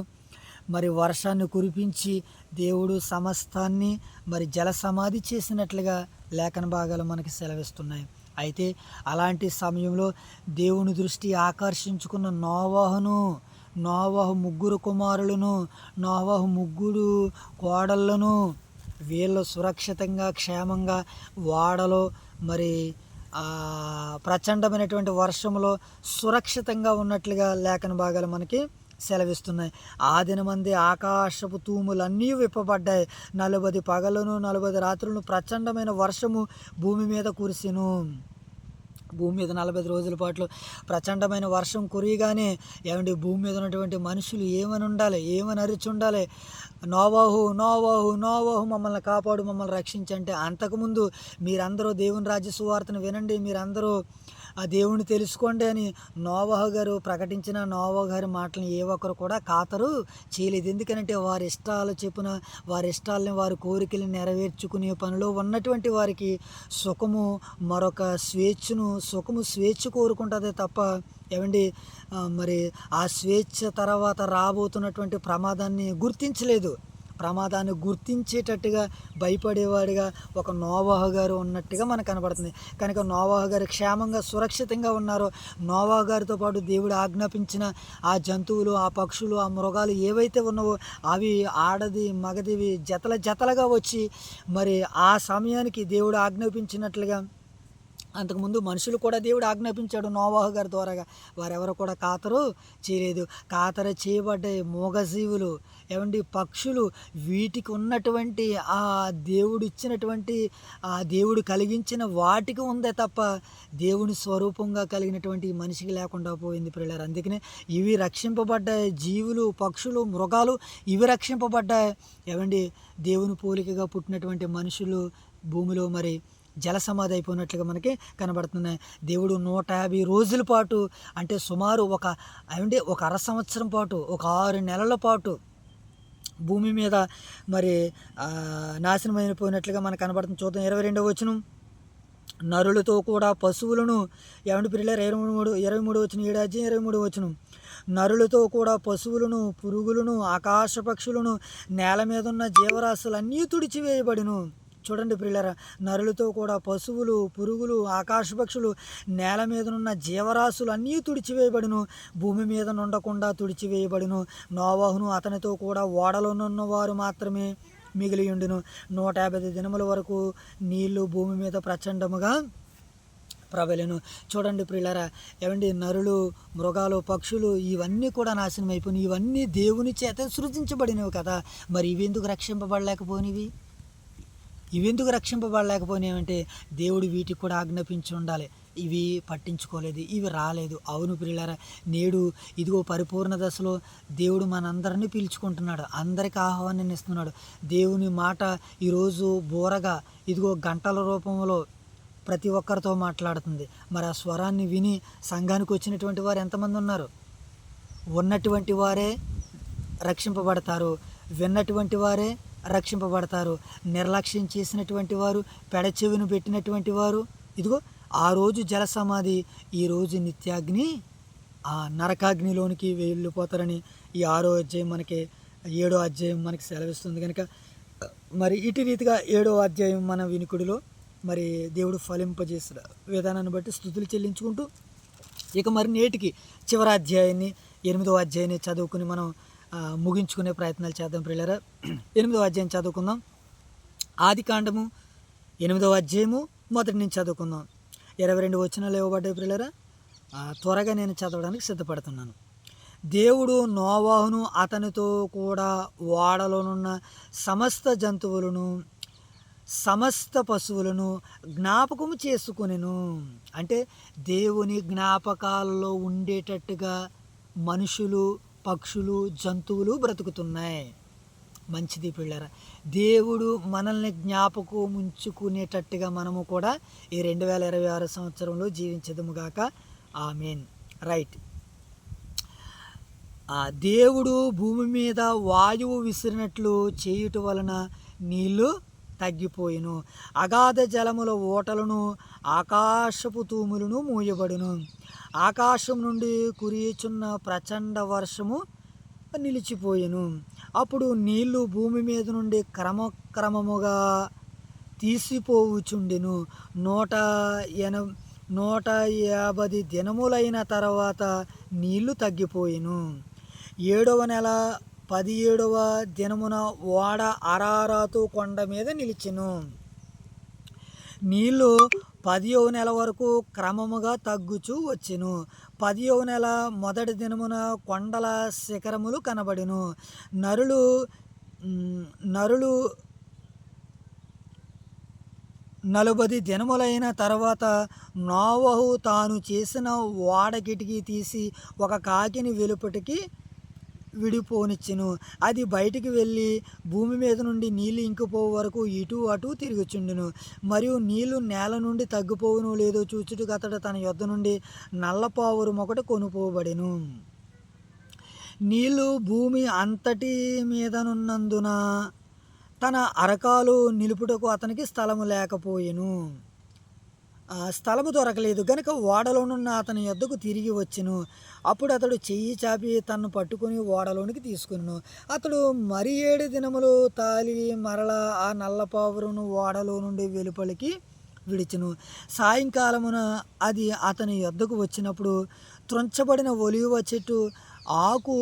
మరి వర్షాన్ని కురిపించి దేవుడు సమస్తాన్ని మరి జల సమాధి చేసినట్లుగా లేఖన భాగాలు మనకి సెలవిస్తున్నాయి. అయితే అలాంటి సమయంలో దేవుని దృష్టి ఆకర్షించుకున్న నోవహు 3 కుమారులను, నోవహు 3 కోడళ్లను, వీళ్ళు సురక్షితంగా క్షేమంగా ఓడలో మరి ప్రచండమైనటువంటి వర్షంలో సురక్షితంగా ఉన్నట్లుగా లేఖన భాగాలు మనకి సెలవిస్తున్నాయి. ఆ దినమందే ఆకాశపు తూములన్నీ విప్పబడ్డాయి. 40 పగలను 40 రాత్రులను ప్రచండమైన వర్షము భూమి మీద కురిసెను. భూమి మీద 40 రోజుల పాటు ప్రచండమైన వర్షం కురియగానే భూమి మీద ఉన్నటువంటి మనుషులు ఏమని అరిచి ఉండాలి, నోవహు మమ్మల్ని కాపాడు, మమ్మల్ని రక్షించంటే అంతకుముందు మీరందరూ దేవుని రాజ్య సువార్తను వినండి, మీరందరూ ఆ దేవుని తెలుసుకోండి అని నోవహు గారు ప్రకటించిన నోవహు గారి మాటలను ఏ ఒక్కరు కూడా ఖాతరు చేయలేదు. ఎందుకంటే వారి ఇష్టాలు చెప్పున వారి ఇష్టాలని వారి కోరికలను నెరవేర్చుకునే పనిలో ఉన్నటువంటి వారికి మరొక స్వేచ్ఛ కోరుకుంటుందే తప్ప మరి ఆ స్వేచ్ఛ తర్వాత రాబోతున్నటువంటి ప్రమాదాన్ని గుర్తించలేదు. ప్రమాదాన్ని గుర్తించేటట్టుగా భయపడేవాడిగా ఒక నోవహు గారు ఉన్నట్టుగా మనకు కనబడుతుంది. కనుక నోవహు గారు క్షేమంగా సురక్షితంగా ఉన్నారు. నోవహు గారితో పాటు దేవుడు ఆజ్ఞాపించిన ఆ జంతువులు, ఆ పక్షులు, ఆ మృగాలు ఏవైతే ఉన్నావో అవి ఆడది మగదివి జతలుగా వచ్చి మరి ఆ సమయానికి దేవుడు ఆజ్ఞాపించినట్లుగా అంతకుముందు మనుషులు కూడా దేవుడు ఆజ్ఞాపించాడు నోవహు గారి ద్వారాగా. వారెవరు కూడా ఖాతరు చేయలేదు. ఖాతరు చేయబడ్డాయి మూగజీవులు, పక్షులు, వీటికి ఉన్నటువంటి ఆ దేవుడు ఇచ్చినటువంటి ఆ దేవుడు కలిగించిన వాటికి ఉందే తప్ప దేవుని స్వరూపంగా కలిగినటువంటి మనిషికి లేకుండా పోయింది ప్రియులారా. అందుకనే ఇవి రక్షింపబడ్డాయి. జీవులు, పక్షులు, మృగాలు ఇవి రక్షింపబడ్డాయి. దేవుని పోలికగా పుట్టినటువంటి మనుషులు భూమిలో మరి జల సమాధి అయిపోయినట్లుగా మనకి కనబడుతున్నాయి. దేవుడు 150 రోజుల పాటు, అంటే సుమారు ఒక 1/2 సంవత్సరం పాటు, ఒక 6 నెలల పాటు భూమి మీద మరి నాశనం అయిపోయినట్లుగా మనకు కనబడుతుంది. చూద్దాం 22వ వచనం. నరులతో కూడా పశువులను, ఏమంటే ప్రియులారా 23 వచనం, 7 అధ్యాయం 23 వచనం. నరులతో కూడా పశువులను, పురుగులను, ఆకాశ పక్షులను, నేల మీద ఉన్న జీవరాశులన్నీ తుడిచివేయబడిను. చూడండి ప్రియులారా, నరులతో కూడా పశువులు, పురుగులు, ఆకాశ పక్షులు, నేల మీదనున్న జీవరాశులు అన్నీ తుడిచివేయబడును, భూమి మీద నుండకుండా తుడిచివేయబడును. నోవహును అతనితో కూడా ఓడలోనున్న వారు మాత్రమే మిగిలి ఉండును. 150 దినముల వరకు నీళ్లు భూమి మీద ప్రచండముగా ప్రబలెను. చూడండి ప్రియులారా, ఏమండి నరులు, మృగాలు, పక్షులు ఇవన్నీ కూడా నాశనం అయిపోయినాయి. ఇవన్నీ దేవుని చేత సృజించబడినవి కదా, మరి ఇవెందుకు రక్షింపబడలేకపోయినవి? ఇవెందుకు రక్షింపబడలేకపోయినాయంటే దేవుడు వీటికి కూడా ఆజ్ఞాపించి ఉండాలి. ఇవి పట్టించుకోలేదు, ఇవి రాలేదు. అవును ప్రియులారా, నేడు ఇదిగో పరిపూర్ణ దశలో దేవుడు మనందరినీ పిలుచుకుంటున్నాడు, అందరికి ఆహ్వానాన్ని ఇస్తున్నాడు. దేవుని మాట ఈరోజు బోరగా ఇదిగో గంటల రూపంలో ప్రతి ఒక్కరితో మాట్లాడుతుంది. మరి ఆ స్వరాన్ని విని సంఘానికి వచ్చినటువంటి వారు ఎంతమంది ఉన్నారు? ఉన్నటువంటి వారే రక్షింపబడతారు, విన్నటువంటి వారే రక్షింపబడతారు. నిర్లక్ష్యం చేసినటువంటి వారు, పెడచెవిని పెట్టినటువంటి వారు, ఇదిగో ఆ రోజు జల సమాధి, ఈరోజు నిత్యాగ్ని, ఆ నరకాగ్నిలోనికి వెళ్ళిపోతారని ఈ 6వ అధ్యాయం మనకి 7వ అధ్యాయం మనకి సెలవిస్తుంది. కనుక మరి ఇటు రీతిగా 7వ అధ్యాయం మన వినికుడిలో మరి దేవుడు ఫలింపజేసిన విధానాన్ని బట్టి స్తుతులు చెల్లించుకుంటూ, ఇక మరి నేటికి చివరి అధ్యాయాన్ని 8వ అధ్యాయాన్ని చదువుకుని మనం ముగించుకునే ప్రయత్నాలు చేద్దాం ప్రియులారా. 8వ అధ్యాయం చదువుకుందాం. ఆదికాండము 8వ అధ్యాయము మొదటి నుంచి చదువుకుందాం. 22 వచనాలు ఇవ్వబడ్డాయి ప్రియులారా. త్వరగా నేను చదవడానికి సిద్ధపడుతున్నాను. దేవుడు నోవాహును అతనితో కూడా ఓడలోనున్న సమస్త జంతువులను, సమస్త పశువులను జ్ఞాపకము చేసుకొనెను. అంటే దేవుని జ్ఞాపకాలలో ఉండేటట్టుగా మనుషులు, పక్షులు, జంతువులు బ్రతుకుతున్నాయి. మంచిది పిల్లరా, దేవుడు మనల్ని జ్ఞాపకం ఉంచుకునేటట్టుగా మనము కూడా ఈ 2026 సంవత్సరంలో జీవించదుముగాక. ఆమేన్. రైట్. దేవుడు భూమి మీద వాయువు విసిరినట్లు చేయుట వలన నీళ్లు తగ్గిపోయిను, అగాధ జలముల ఓటలను, ఆకాశపు తూములను మూయబడును, ఆకాశం నుండి కురియుచున్న ప్రచండ వర్షము నిలిచిపోయెను. అప్పుడు నీళ్లు భూమి మీద నుండి క్రమక్రమముగా తీసిపోవుచుండెను. 150 దినములైన తర్వాత నీళ్లు తగ్గిపోయెను. 7వ నెల 17వ దినమున ఓడ అరారాతు కొండ మీద నిలిచెను. నీళ్లు 10వ నెల వరకు క్రమముగా తగ్గుచూ వచ్చెను. 10వ నెల మొదటి దినమున కొండల శిఖరములు కనబడెను. నరులు 40 దినములైన తర్వాత నోవహు తాను చేసిన ఓడ కిటికీ తీసి ఒక కాకిని వెలుపటికి విడిపోనిచ్చెను. అది బయటికి వెళ్ళి భూమి మీద నుండి నీళ్ళు ఇంకిపోవు వరకు ఇటు అటు తిరుగుచుండెను. మరియు నీళ్లు నేల నుండి తగ్గిపోవును లేదో చూచుటకు అతడు తన యొద్ద నుండి నల్లపావురం ఒకటి కొనుపోబడెను. నీళ్లు భూమి అంతటి మీదనున్నందున తన అరకాలు నిలుపుటకు అతనికి స్థలము లేకపోయెను. స్థలము దొరకలేదు గనుక ఓడలోనున్న అతని యొద్దకు తిరిగి వచ్చెను. అప్పుడు అతడు చెయ్యి చాపి తన్ను పట్టుకుని ఓడలోనికి తీసుకును. అతడు మరి 7 దినములు తాలి మరలా ఆ నల్లపావురను ఓడలో నుండి వెలుపలికి విడిచెను. సాయంకాలమున అది అతని యొద్దకు వచ్చినప్పుడు త్రుంచబడిన ఒలీవ చెట్టు ఆకు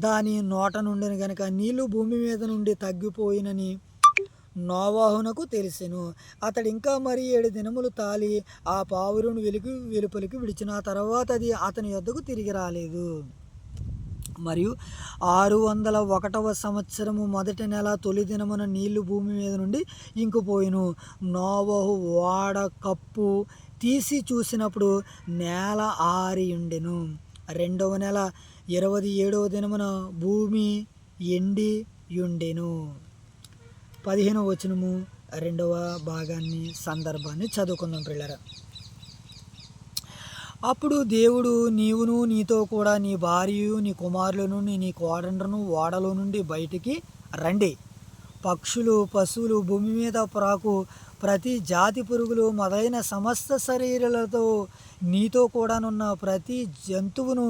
దాని నోట నుండిన గనుక నీళ్లు భూమి మీద నుండి తగ్గిపోయినని నోవాహునకు తెలిసెను. అతడు ఇంకా మరి 7 దినములు తాలి ఆ పావురును వెలుపలికి విడిచిన. ఆ తర్వాత అది అతని యొద్దకు తిరిగి రాలేదు. మరియు 601వ సంవత్సరము మొదటి నెల తొలి దినమున నీళ్లు భూమి మీద నుండి ఇంకిపోయిను. నోవహు ఓడ కప్పు తీసి చూసినప్పుడు నేల ఆరి ఉండెను. 2వ నెల 27వ దినమున భూమి ఎండి ఉండెను. 15వ వచనము రెండవ సందర్భాన్ని చదువుకుందాం ప్రియులారా. అప్పుడు దేవుడు, నీవును నీతో కూడా నీ భార్యయు నీ కుమారులను నీ కోడండ్రను ఓడలో నుండి బయటికి రండి. పక్షులు, పశువులు, భూమి మీద ప్రాకు ప్రతి జాతి పురుగులు మొదలైన సమస్త శరీరాలతో నీతో కూడానున్న ప్రతి జంతువును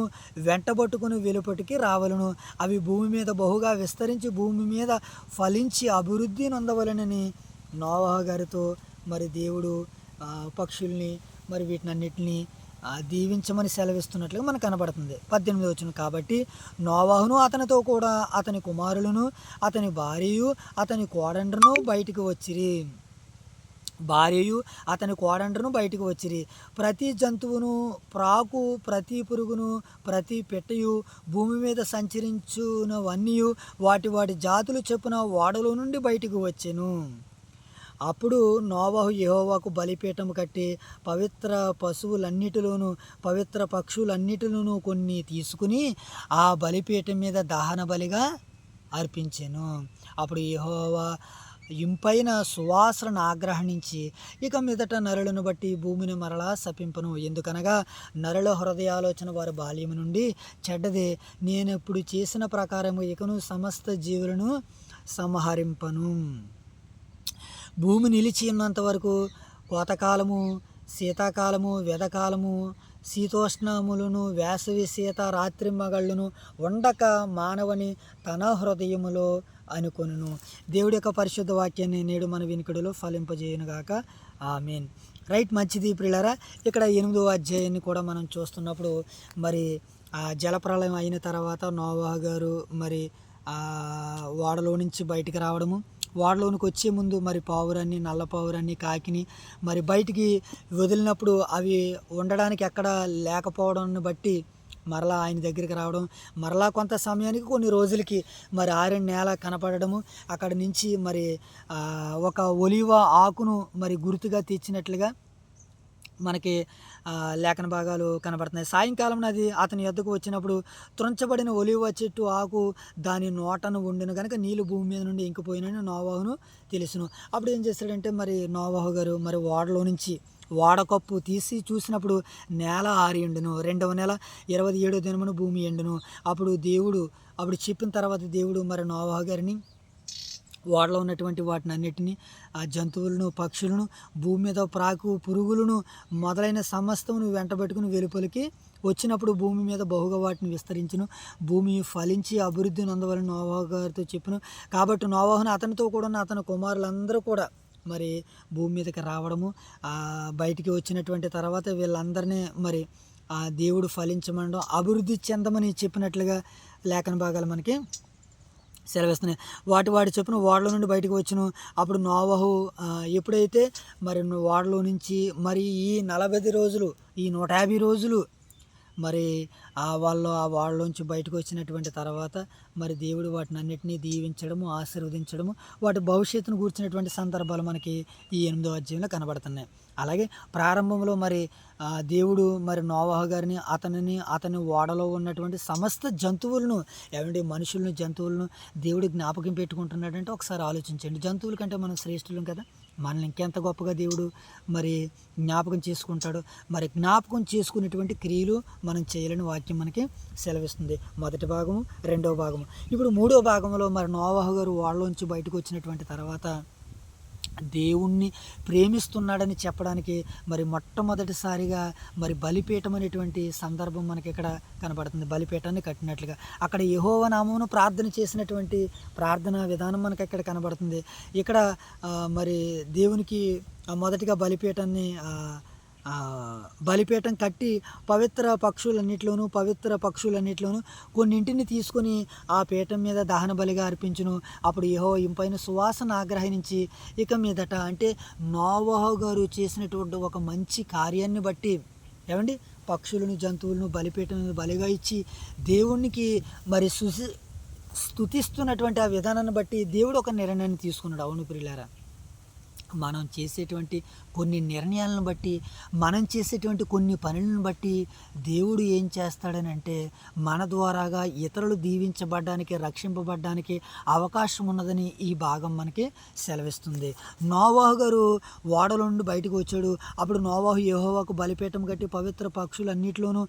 వెంటబట్టుకుని వెలుపటికి రావలను. అవి భూమి మీద బహుగా విస్తరించి భూమి మీద ఫలించి అభివృద్ధి నొందవలనని నోవహు గారితో మరి దేవుడు పక్షుల్ని మరి వీటినన్నిటిని దీవించమని సెలవిస్తున్నట్లుగా మనకు కనబడుతుంది. 18వ వచనం. కాబట్టి నోవహును అతనితో కూడా అతని కుమారులను అతని భార్యయు అతని కోడండ్రను బయటికి వచ్చిరి. ప్రతి జంతువును, ప్రాకు, ప్రతి పురుగును, ప్రతి పెట్టయు, భూమి మీద సంచరించునవన్నీ వాటి వాటి జాతులు చొప్పున ఓడలో నుండి బయటికి వచ్చెను. అప్పుడు నోవహు యెహోవాకు బలిపీఠం కట్టి పవిత్ర పశువులన్నిటిలోనూ పవిత్ర పక్షులన్నిటిలోనూ కొన్ని తీసుకుని ఆ బలిపీఠం మీద దహన బలిగా అర్పించెను. అప్పుడు యెహోవా ఇంపైన సువాసనను ఆగ్రహించి, ఇక మీదట నరులను బట్టి భూమిని మరలా శపింపను. ఎందుకనగా నరుల హృదయాలోచన వారి బాల్యము నుండి చెడ్డదే. నేనెప్పుడు చేసిన ప్రకారము ఇకను సమస్త జీవులను సంహరింపను. భూమి నిలిచి ఉన్నంత వరకు కోతకాలము, శీతాకాలము, వెదకాలము, శీతోష్ణములను, వేసవి, శీత, రాత్రి మగళ్ళను ఉండక మానవని తన హృదయములో అనుకొనును. దేవుడి యొక్క పరిశుద్ధ వాక్యాన్ని నేడు మన వినికిడిలో ఫలింపజేయునుగాక. ఆమేన్. రైట్, మంచిది ప్రియులారా. ఇక్కడ 8వ అధ్యాయాన్ని కూడా మనం చూస్తున్నప్పుడు మరి ఆ జలప్రళయం అయిన తర్వాత నోవహు గారు మరి ఓడలో నుంచి బయటికి రావడము, ఓడలోనికి వచ్చే ముందు మరి పావురాన్ని, నల్ల పావురాన్ని, కాకిని మరి బయటికి వదిలినప్పుడు అవి ఉండడానికి ఎక్కడ లేకపోవడాన్ని బట్టి మరలా ఆయన దగ్గరికి రావడం, మరలా కొంత సమయానికి కొన్ని రోజులకి మరి ఆరిన నేల కనపడము, అక్కడి నుంచి మరి ఒక ఒలివ ఆకును మరి గుర్తుగా తెచ్చినట్లుగా మనకి లేఖన భాగాలు కనబడుతున్నాయి. సాయంకాలం అది అతని యొద్దకు వచ్చినప్పుడు త్రుంచబడిన ఒలివ చెట్టు ఆకు దాని నోటను ఉండిన కనుక నీళ్ళు భూమి మీద నుండి ఇంకిపోయినని నోవహును తెలుసును. అప్పుడు ఏం చేశాడంటే మరి నోవహు గారు మరి ఓడలో నుంచి ఓడకప్పు తీసి చూసినప్పుడు నేల ఆరి ఎండును. 2వ నెల 27వ దినమున భూమి ఎండును. అప్పుడు చెప్పిన తర్వాత దేవుడు మరి నోవహు గారిని ఓడలో ఉన్నటువంటి వాటిని అన్నిటినీ, ఆ జంతువులను, పక్షులను, భూమి మీద ప్రాకు పురుగులను మొదలైన సమస్తమును వెంటబెట్టుకుని వెలుపలికి వచ్చినప్పుడు భూమి మీద బహుగా వాటిని విస్తరించును. భూమి ఫలించి అభివృద్ధి నొందవలని నోవహు గారితో చెప్పును. కాబట్టి నోవహును అతనితో కూడా అతని కుమారులందరూ కూడా మరి భూమి మీదకి రావడము, బయటికి వచ్చినటువంటి తర్వాత వీళ్ళందరినీ మరి దేవుడు ఫలించమనడం, అభివృద్ధి చెందమని చెప్పినట్లుగా లేఖన భాగాలు మనకి సెలవిస్తున్నాయి. వాటి చొప్పున ఓడలో నుండి బయటకు వచ్చును. అప్పుడు నోవహు ఎప్పుడైతే మరి ఓడలో నుంచి మరి ఈ 40 రోజులు, ఈ 150 రోజులు మరి వాళ్ళు ఆ ఓడలోంచి బయటకు వచ్చినటువంటి తర్వాత మరి దేవుడు వాటిని అన్నిటినీ దీవించడము, ఆశీర్వదించడము, వాటి భవిష్యత్తును కూర్చున్నటువంటి సందర్భాలు మనకి ఈ 8వ అధ్యాయంలో కనబడుతున్నాయి. అలాగే ప్రారంభంలో మరి దేవుడు మరి నోవహు గారిని, అతని ఓడలో ఉన్నటువంటి సమస్త జంతువులను, ఏమంటే మనుషులను, జంతువులను దేవుడు జ్ఞాపకం పెట్టుకుంటున్నాడంటే ఒకసారి ఆలోచించండి. జంతువుల కంటే మనం శ్రేష్ఠులం కదా, మనల్ని ఇంకెంత గొప్పగా దేవుడు మరి జ్ఞాపకం చేసుకుంటాడు. మరి జ్ఞాపకం చేసుకునేటువంటి క్రియలు మనం చేయాలని వాక్యం మనకి సెలవిస్తుంది. మొదటి భాగము, 2వ భాగము. ఇప్పుడు 3వ భాగంలో మరి నోవహు గారు ఓడలోంచి బయటకు వచ్చినటువంటి తర్వాత దేవుణ్ణి ప్రేమిస్తున్నాడని చెప్పడానికి మరి మొట్టమొదటిసారిగా మరి బలిపీఠం అనేటువంటి సందర్భం మనకి ఇక్కడ కనబడుతుంది. బలిపీఠాన్ని కట్టినట్లుగా అక్కడ యెహోవా నామమును ప్రార్థన చేసినటువంటి ప్రార్థనా విధానం మనకి ఇక్కడ కనబడుతుంది. ఇక్కడ మరి దేవునికి మొదటిగా బలిపీఠం కట్టి పవిత్ర పక్షులన్నిటిలోనూ కొన్నింటిని తీసుకొని ఆ పీఠం మీద దహన బలిగా అర్పించును. అప్పుడు యెహోవా ఇంపైన సువాసన ఆగ్రహించి, ఇక మీదట అంటే నోవహు గారు చేసినటువంటి ఒక మంచి కార్యాన్ని బట్టి, ఏమండి, పక్షులను, జంతువులను బలిపీఠం బలిగా ఇచ్చి దేవునికి మరి స్తుతిస్తున్నటువంటి ఆ విధానాన్ని బట్టి దేవుడు ఒక నిర్ణయాన్ని తీసుకున్నాడు. అవును ప్రియులారా, మనం చేసేటువంటి కొన్ని నిర్ణయాలను బట్టి, మనం చేసేటువంటి కొన్ని పనులను బట్టి దేవుడు ఏం చేస్తాడని అంటే మన ద్వారాగా ఇతరులు దీవించబడ్డానికి, రక్షింపబడ్డానికి అవకాశం ఉన్నదని ఈ భాగం మనకి సెలవిస్తుంది. నోవాహు గారు ఓడలో నుండి బయటకు వచ్చాడు. అప్పుడు నోవాహు యెహోవాకు బలిపీఠం కట్టి పవిత్ర పక్షులన్నిటిలోనూ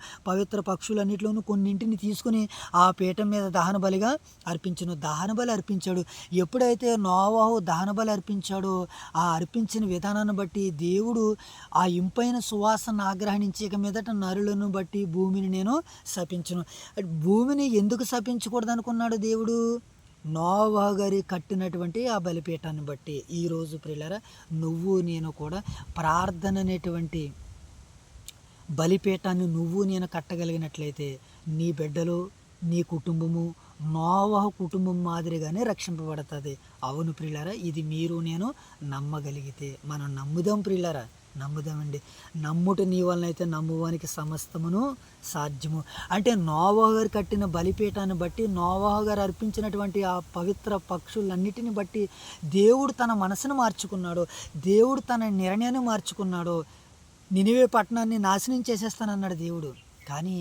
కొన్నింటిని తీసుకుని ఆ పీఠం మీద దహన బలిగా అర్పించాడు. ఎప్పుడైతే నోవాహు దహన బలి అర్పించాడో ఆ అర్పించిన విధానాన్ని బట్టి దేవుడు ఆ ఇంపైన సువాసన ఆగ్రహించి ఇక మీదట నరులను బట్టి భూమిని నేను శపించును. భూమిని ఎందుకు శపించకూడదు అనుకున్నాడు దేవుడు? నోవాహు గారు కట్టినటువంటి ఆ బలిపీఠాన్ని బట్టి. ఈరోజు ప్రియులారా, నువ్వు నేను కూడా ప్రార్థన అనేటువంటి బలిపీఠాన్ని నువ్వు నేను కట్టగలిగినట్లయితే నీ బిడ్డలు, నీ కుటుంబము నోవాహు కుటుంబం మాదిరిగానే రక్షింపబడుతుంది. అవును ప్రియులారా, ఇది మీరు నేను నమ్మగలిగితే మనం నమ్ముదాం ప్రియులారా, నమ్ముదామండి. నమ్ముట నీ వలన అయితే నమ్మువానికి సమస్తమును సాధ్యము. అంటే నోవాహు గారు కట్టిన బలిపీఠాన్ని బట్టి, నోవాహు గారు అర్పించినటువంటి ఆ పవిత్ర పక్షులన్నిటిని బట్టి దేవుడు తన మనసును మార్చుకున్నాడు. దేవుడు తన నిర్ణయాన్ని మార్చుకున్నాడు. నినివే పట్టణాన్ని నాశనం చేసేస్తానన్నాడు దేవుడు. కానీ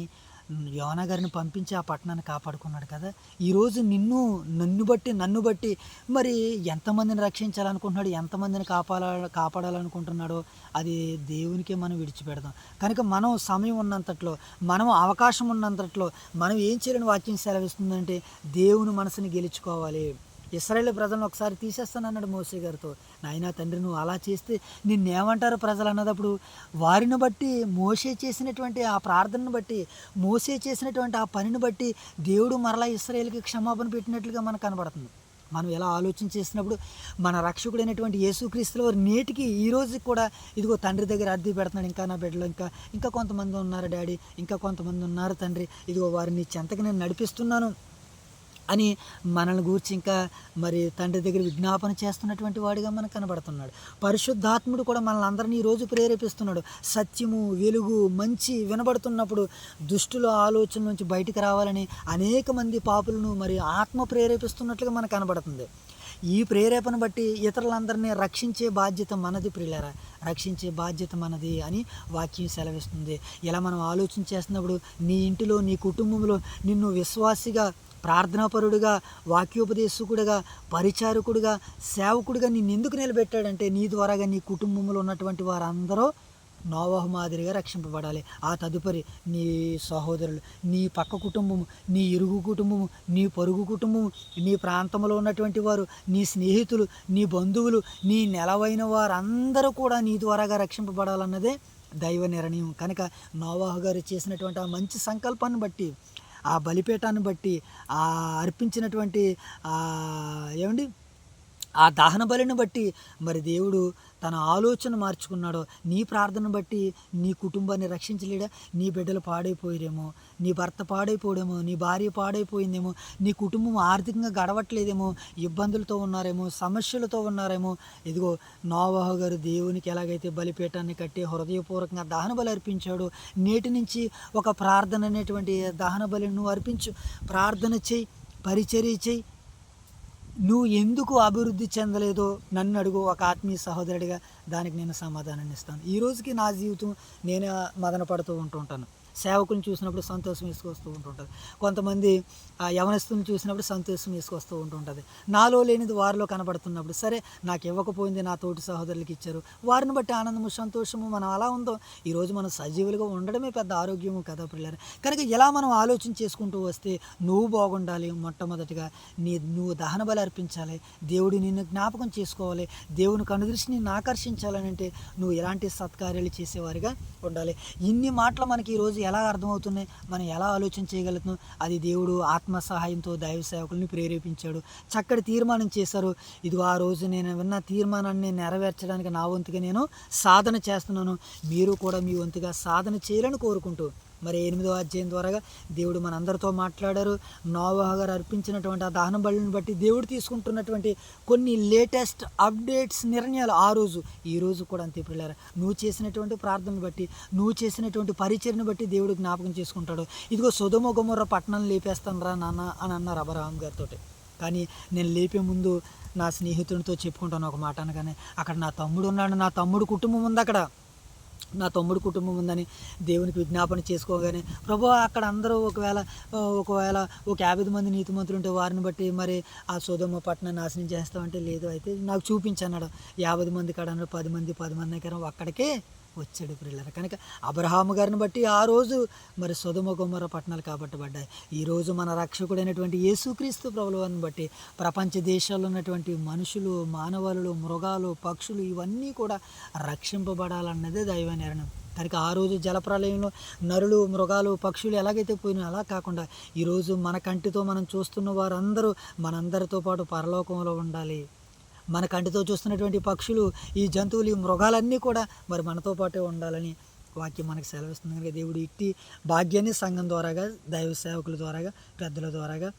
యోనా గారిని పంపించి ఆ పట్టణాన్ని కాపాడుకున్నాడు కదా. ఈరోజు నన్ను బట్టి మరి ఎంతమందిని రక్షించాలనుకుంటున్నాడు, ఎంతమందిని కాపాడాలనుకుంటున్నాడో అది దేవునికే మనం విడిచిపెడదాం. కనుక మనం సమయం ఉన్నంతట్లో, మనం అవకాశం ఉన్నంతట్లో మనం ఏం చేయాలని వాక్యం సెలవిస్తుందంటే దేవుని మనసుని గెలుచుకోవాలి. ఇశ్రాయేలు ప్రజలను ఒకసారి తీసేస్తానన్నాడు మోసే గారితో. నాయనా తండ్రి, నువ్వు అలా చేస్తే నిన్నేమంటారు ప్రజలు అన్నదప్పుడు వారిని బట్టి, మోసే చేసినటువంటి ఆ ప్రార్థనను బట్టి, మోసే చేసినటువంటి ఆ పనిని బట్టి దేవుడు మరలా ఇశ్రాయేలుకి క్షమాపణ పెట్టినట్లుగా మనకు కనబడుతుంది. మనం ఎలా ఆలోచన చేసినప్పుడు మన రక్షకుడైనటువంటి యేసుక్రీస్తుల వారు నేటికి ఈ రోజుకి కూడా ఇదిగో తండ్రి దగ్గర అద్దె పెడుతున్నాడు. ఇంకా నా బిడ్డలు ఇంకా కొంతమంది ఉన్నారు డాడీ, ఇంకా కొంతమంది ఉన్నారు తండ్రి, ఇదిగో వారిని చెంతకి నేను నడిపిస్తున్నాను అని మనల్ని గూర్చి ఇంకా మరి తండ్రి దగ్గర విజ్ఞాపన చేస్తున్నటువంటి వాడిగా మనకు కనబడుతున్నాడు. పరిశుద్ధాత్ముడు కూడా మనల్ని అందరినీ ఈరోజు ప్రేరేపిస్తున్నాడు. సత్యము, వెలుగు, మంచి వినబడుతున్నప్పుడు దుష్టుల ఆలోచన నుంచి బయటికి రావాలని అనేక మంది పాపులను మరి ఆత్మ ప్రేరేపిస్తున్నట్లుగా మనకు కనబడుతుంది. ఈ ప్రేరేపణ బట్టి ఇతరులందరినీ రక్షించే బాధ్యత మనది ప్రియులారా, రక్షించే బాధ్యత మనది అని వాక్యం సెలవిస్తుంది. ఇలా మనం ఆలోచన చేస్తున్నప్పుడు నీ ఇంటిలో, నీ కుటుంబంలో నిన్ను విశ్వాసిగా, ప్రార్థనాపరుడుగా, వాక్యోపదేశకుడుగా, పరిచారకుడుగా, సేవకుడిగా నిన్ను ఎందుకు నిలబెట్టాడంటే నీ ద్వారాగా నీ కుటుంబంలో ఉన్నటువంటి వారందరూ నోవాహు మాదిరిగా రక్షింపబడాలి. ఆ తదుపరి నీ సహోదరులు, నీ పక్క కుటుంబము, నీ ఇరుగు కుటుంబము, నీ పొరుగు కుటుంబము, నీ ప్రాంతంలో ఉన్నటువంటి వారు, నీ స్నేహితులు, నీ బంధువులు, నీ నెలవైన వారందరూ కూడా నీ ద్వారాగా రక్షింపబడాలన్నదే దైవ నిర్ణయం. కనుక నోవాహు గారు చేసినటువంటి ఆ మంచి సంకల్పాన్ని బట్టి, ఆ బలిపీఠాన్ని బట్టి, ఆ అర్పించినటువంటి ఆ దహన బలిని బట్టి మరి దేవుడు తన ఆలోచన మార్చుకున్నాడో. నీ ప్రార్థన బట్టి నీ కుటుంబాన్ని రక్షించలేడా? నీ బిడ్డలు పాడైపోయారేమో, నీ భర్త పాడైపోడేమో, నీ భార్య పాడైపోయిందేమో, నీ కుటుంబం ఆర్థికంగా గడవట్లేదేమో, ఇబ్బందులతో ఉన్నారేమో, సమస్యలతో ఉన్నారేమో. ఇదిగో నోవాహు గారు దేవునికి ఎలాగైతే బలిపీఠాన్ని కట్టి హృదయపూర్వకంగా దహన బలి అర్పించాడో, నేటి నుంచి ఒక ప్రార్థన అనేటువంటి దహన బలిని నువ్వు అర్పించు. ప్రార్థన చెయ్యి, పరిచర్య చెయ్యి. నువ్వు ఎందుకు అభివృద్ధి చెందలేదో నన్ను అడుగు, ఒక ఆత్మీయ సహోదరుడిగా దానికి నేను సమాధానాన్ని ఇస్తాను. ఈ రోజుకి నా జీవితం నేను మదన పడుతూ ఉంటుంటాను. సేవకులను చూసినప్పుడు సంతోషం వేసుకొస్తూ ఉంటుంటుంది. కొంతమంది యవనస్తులను చూసినప్పుడు సంతోషం వేసుకొస్తూ ఉంటుంటుంది. నాలో లేనిది వారిలో కనబడుతున్నప్పుడు సరే నాకు ఇవ్వకపోయింది నా తోటి సహోదరులకి ఇచ్చారు, వారిని బట్టి ఆనందము, సంతోషము. మనం అలా ఉందో ఈరోజు మనం సజీవులుగా ఉండడమే పెద్ద ఆరోగ్యము కదా పిల్లలు. కనుక ఇలా మనం ఆలోచన చేసుకుంటూ వస్తే నువ్వు బాగుండాలి. మొట్టమొదటిగా నువ్వు దహన బలి అర్పించాలి. దేవుడు నిన్ను జ్ఞాపకం చేసుకోవాలి. దేవుని కనుదృష్టి నిన్ను ఆకర్షించాలని అంటే నువ్వు ఎలాంటి సత్కార్యాలు చేసేవారిగా ఉండాలి. ఇన్ని మాటలు మనకి ఈరోజు ఎలా అర్థమవుతున్నాయి, మనం ఎలా ఆలోచన చేయగలుగుతున్నాం? అది దేవుడు ఆత్మ సహాయంతో దైవ సేవకుల్ని ప్రేరేపించాడు. చక్కటి తీర్మానం చేశారు. ఇదిగో ఆ రోజు నేను విన్న తీర్మానాన్ని నెరవేర్చడానికి నా వంతుగా నేను సాధన చేస్తున్నాను. మీరు కూడా మీ వంతుగా సాధన చేయాలని కోరుకుంటూ మరి 8వ అధ్యాయం ద్వారాగా దేవుడు మనందరితో మాట్లాడారు. నోవాహు గారు అర్పించినటువంటి ఆ దహన బలులను బట్టి దేవుడు తీసుకుంటున్నటువంటి కొన్ని లేటెస్ట్ అప్డేట్స్, నిర్ణయాలు ఆ రోజు ఈ రోజు కూడా అంతే పిల్లరా. నువ్వు చేసినటువంటి ప్రార్థనను బట్టి, నువ్వు చేసినటువంటి పరిచర్ని బట్టి దేవుడు జ్ఞాపకం చేసుకుంటాడు. ఇదిగో సొదొమ గొమొర్రా పట్టణాన్ని లేపేస్తాను రా నాన్న అని అన్నారు అబ్రహాం గారితో. కానీ నేను లేపే ముందు నా స్నేహితునితో చెప్పుకుంటాను ఒక మాట అనగానే, అక్కడ నా తమ్ముడు ఉన్నాడు, నా తమ్ముడు కుటుంబం ఉంది, అక్కడ నా తమ్ముడు కుటుంబం ఉందని దేవునికి విజ్ఞాపన చేసుకోగానే, ప్రభువా అక్కడ అందరూ ఒకవేళ ఒక 50 మంది నీతిమంతులు ఉంటే వారిని బట్టి మరి ఆ సొదొమ పట్టణాన్ని నాశనం చేస్తామంటే, లేదు అయితే నాకు చూపించన్నాడు. 50 మంది కాడ 10 మంది అక్కడికే వచ్చాడు ప్రియులారా. కనుక అబ్రహాము గారిని బట్టి ఆ రోజు మరి సొదొమ గొమొర్రా పట్టణాలు కాబట్టబడ్డాయి. ఈరోజు మన రక్షకుడైనటువంటి యేసుక్రీస్తు ప్రభువుని బట్టి ప్రపంచ దేశాల్లో ఉన్నటువంటి మనుషులు, మానవాళులు, మృగాలు, పక్షులు ఇవన్నీ కూడా రక్షింపబడాలన్నదే దైవ నిర్ణయం. కనుక ఆ రోజు జలప్రలయంలో నరులు, మృగాలు, పక్షులు ఎలాగైతే పోయినా అలా కాకుండా ఈరోజు మన కంటితో మనం చూస్తున్న వారందరూ మనందరితో పాటు పరలోకంలో ఉండాలి. మన కంటితో చూస్తున్నటువంటి పక్షులు, ఈ జంతువులు, ఈ మృగాలన్నీ కూడా మరి మనతో పాటే ఉండాలని వాక్యం మనకు సెలవిస్తుంది. కనుక దేవుడు ఇట్టి భాగ్యాన్ని సంఘం ద్వారాగా, దైవ సేవకుల ద్వారాగా, పెద్దల ద్వారాగా,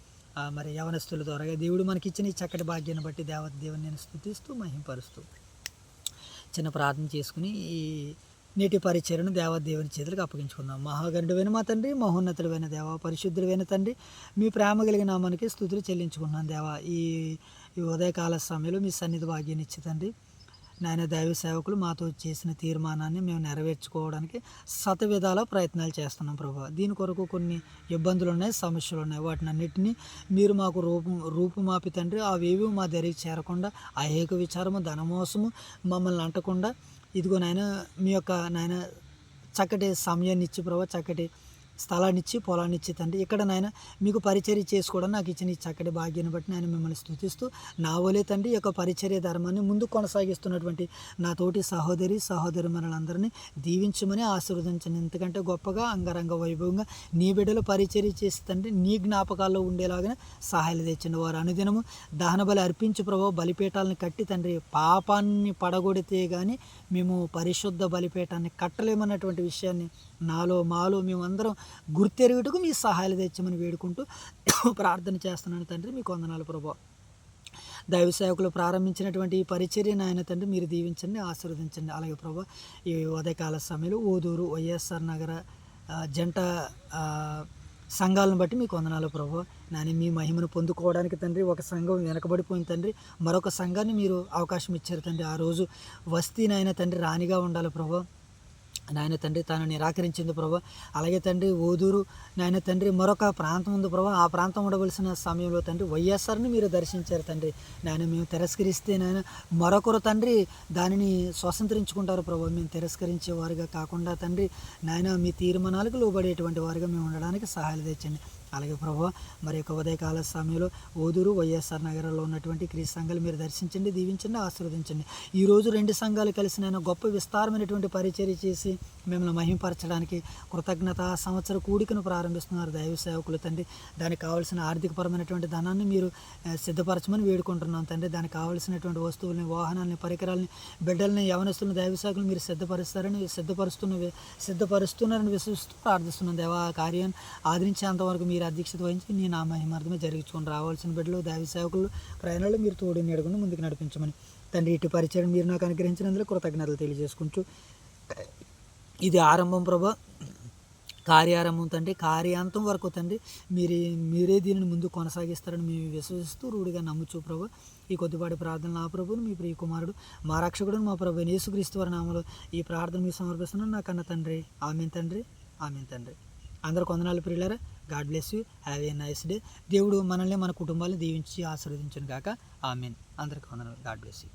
మరి యవనస్తుల ద్వారాగా దేవుడు మనకిచ్చిన ఈ చక్కటి భాగ్యాన్ని బట్టి దేవుని నేను స్తుతిస్తూ మహింపరుస్తూ చిన్న ప్రార్థన చేసుకుని ఈ నేటి పరిచర్యను దేవుని చేతులకు అప్పగించుకుందాం. మహాగణుడైన మా తండ్రి, మహోన్నతుడైన దేవ, పరిశుద్ధుడైన తండ్రి, మీ ప్రేమ కలిగిన నామానికి స్తుతులు చెల్లించుకున్నాను దేవా. ఈ ఉదయకాల సమయంలో మీ సన్నిధి భాగ్యాన్ని ఇచ్చి తండ్రి, నాయన దైవ సేవకులు మాతో చేసిన తీర్మానాన్ని మేము నెరవేర్చుకోవడానికి శతవిధాల ప్రయత్నాలు చేస్తున్నాం ప్రభా. దీని కొరకు కొన్ని ఇబ్బందులు ఉన్నాయి, సమస్యలు ఉన్నాయి. వాటిని అన్నిటినీ మీరు మాకు రూపుమాపి తండ్రి, అవేవి మా దరికి చేరకుండా అహేక విచారము, ధనమోసము మమ్మల్ని అంటకుండా ఇదిగో నాయన మీ యొక్క నాయన చక్కటి సమయాన్ని ఇచ్చి ప్రభా, చక్కటి స్థలాన్ని ఇచ్చి, పొలాన్ని ఇచ్చి తండ్రి, ఇక్కడ నాయన మీకు పరిచర్య చేసుకోవడం నాకు ఇచ్చిన ఈ చక్కటి భాగ్యాన్ని బట్టి నేను మిమ్మల్ని స్తుతిస్తూ, నా వలే తండ్రి యొక్క పరిచర్య ధర్మాన్ని ముందు కొనసాగిస్తున్నటువంటి నా తోటి సహోదరి మనలందరినీ దీవించమని ఆశీర్వదించండి. ఎందుకంటే గొప్పగా అంగరంగ వైభవంగా నీ బిడ్డలు పరిచర్య చేసి తండ్రి నీ జ్ఞాపకాల్లో ఉండేలాగానే సహాయాలు తెచ్చండి. వారు అనుదినము దహన బలి అర్పించి ప్రభావ బలిపీఠాలను కట్టి తండ్రి, పాపాన్ని పడగొడితే కానీ మేము పరిశుద్ధ బలిపీఠాన్ని కట్టలేమన్నటువంటి విషయాన్ని నాలో మాలో మేమందరం గుర్తెరుగుటకు మీ సహాయాలు తెచ్చమని వేడుకుంటూ ప్రార్థన చేస్తున్నాను తండ్రి. మీకు వందనాలు ప్రభా. దైవ సేవకులు ప్రారంభించినటువంటి ఈ పరిచర్యను ఆయన తండ్రి మీరు దీవించండి, ఆశీర్వదించండి. అలాగే ప్రభా ఈ ఉదయకాల సమయంలో ఓదూరు, వైఎస్ఆర్ నగర జంట సంఘాలను బట్టి మీకు వందనాలు ప్రభా. నాని మీ మహిమను పొందుకోవడానికి తండ్రి ఒక సంఘం వెనకబడిపోయింది తండ్రి, మరొక సంఘాన్ని మీరు అవకాశం ఇచ్చారు తండ్రి. ఆ రోజు వస్తీ నాయన తండ్రి రాణిగా ఉండాలి ప్రభా. నాయన తండ్రి తాను నిరాకరించింది ప్రభా. అలాగే తండ్రి ఓదూరు నాయన తండ్రి మరొక ప్రాంతం ఉంది ప్రభా. ఆ ప్రాంతం ఉండవలసిన సమయంలో తండ్రి వైఎస్ఆర్ని మీరు దర్శించారు తండ్రి. నాయన మేము తిరస్కరిస్తే నాయన మరొకరు తండ్రి దానిని స్వతంత్రించుకుంటారు ప్రభా. మేము తిరస్కరించే వారిగా కాకుండా తండ్రి నాయన మీ తీర్మానాలకు లోబడేటువంటి వారిగా మేము ఉండడానికి సహాయాలు తెచ్చండి. అలాగే ప్రభా మరి యొక్క ఉదయకాల సమయంలో ఓదూరు, వైఎస్ఆర్ నగరంలో ఉన్నటువంటి క్రీస్తు సంఘాలు మీరు దర్శించండి, దీవించండి, ఆశీర్వదించండి. ఈరోజు 2 సంఘాలు కలిసి నేను గొప్ప విస్తారమైనటువంటి పరిచర్య చేసి మిమ్మల్ని మహింపరచడానికి కృతజ్ఞత సంవత్సర కూడికను ప్రారంభిస్తున్నారు దైవ సేవకులు తండ్రి. దానికి కావాల్సిన ఆర్థికపరమైనటువంటి ధనాన్ని మీరు సిద్ధపరచమని వేడుకుంటున్నాం తండ్రి. దానికి కావాల్సినటువంటి వస్తువుల్ని, వాహనాలని, పరికరాలని, బిడ్డల్ని, యవనస్తులను దైవ సేవకులు మీరు సిద్ధపరుస్తున్నారని విశ్వసిస్తూ ప్రార్థిస్తున్నాం దేవా. ఆ కార్యాన్ని ఆదరించేంతవరకు మీరు అధ్యక్షత వహించి నీ నా మహిమార్థమే జరిగించుకొని రావాల్సిన బిడ్డలు, దైవ సేవకులు ప్రయాణాలు మీరు తోడు నీడకుండా ముందుకు నడిపించమని తండ్రి ఇటు పరిచయం మీరు నాకు అనుగ్రహించినందుకు కృతజ్ఞతలు తెలియజేసుకుంటూ, ఇది ఆరంభం ప్రభా, కార్యారంభం తండ్రి, కార్యాంతం వరకు తండ్రి మీరే దీనిని ముందు కొనసాగిస్తారని మేము విశ్వసిస్తూ రూఢిగా నమ్ముచు ప్రభా. ఈ కొద్దిపాటి ప్రార్థన నా ప్రభువును మీ ప్రియ కుమారుడు మా రక్షకుడు మా ప్రభు యేసుక్రీస్తు వారి నామములో ఈ ప్రార్థన మీకు సమర్పిస్తున్నాను నా కన్న తండ్రి. ఆమేన్ తండ్రి, ఆమేన్ తండ్రి. అందరికి వందనాలు ప్రియులారా. God bless you, have a nice day. దేవుడు మనల్ని మన కుటుంబాలను దీవించి ఆశీర్వదించును గాక. ఆమేన్. అందరికి వందనాలు. God bless you.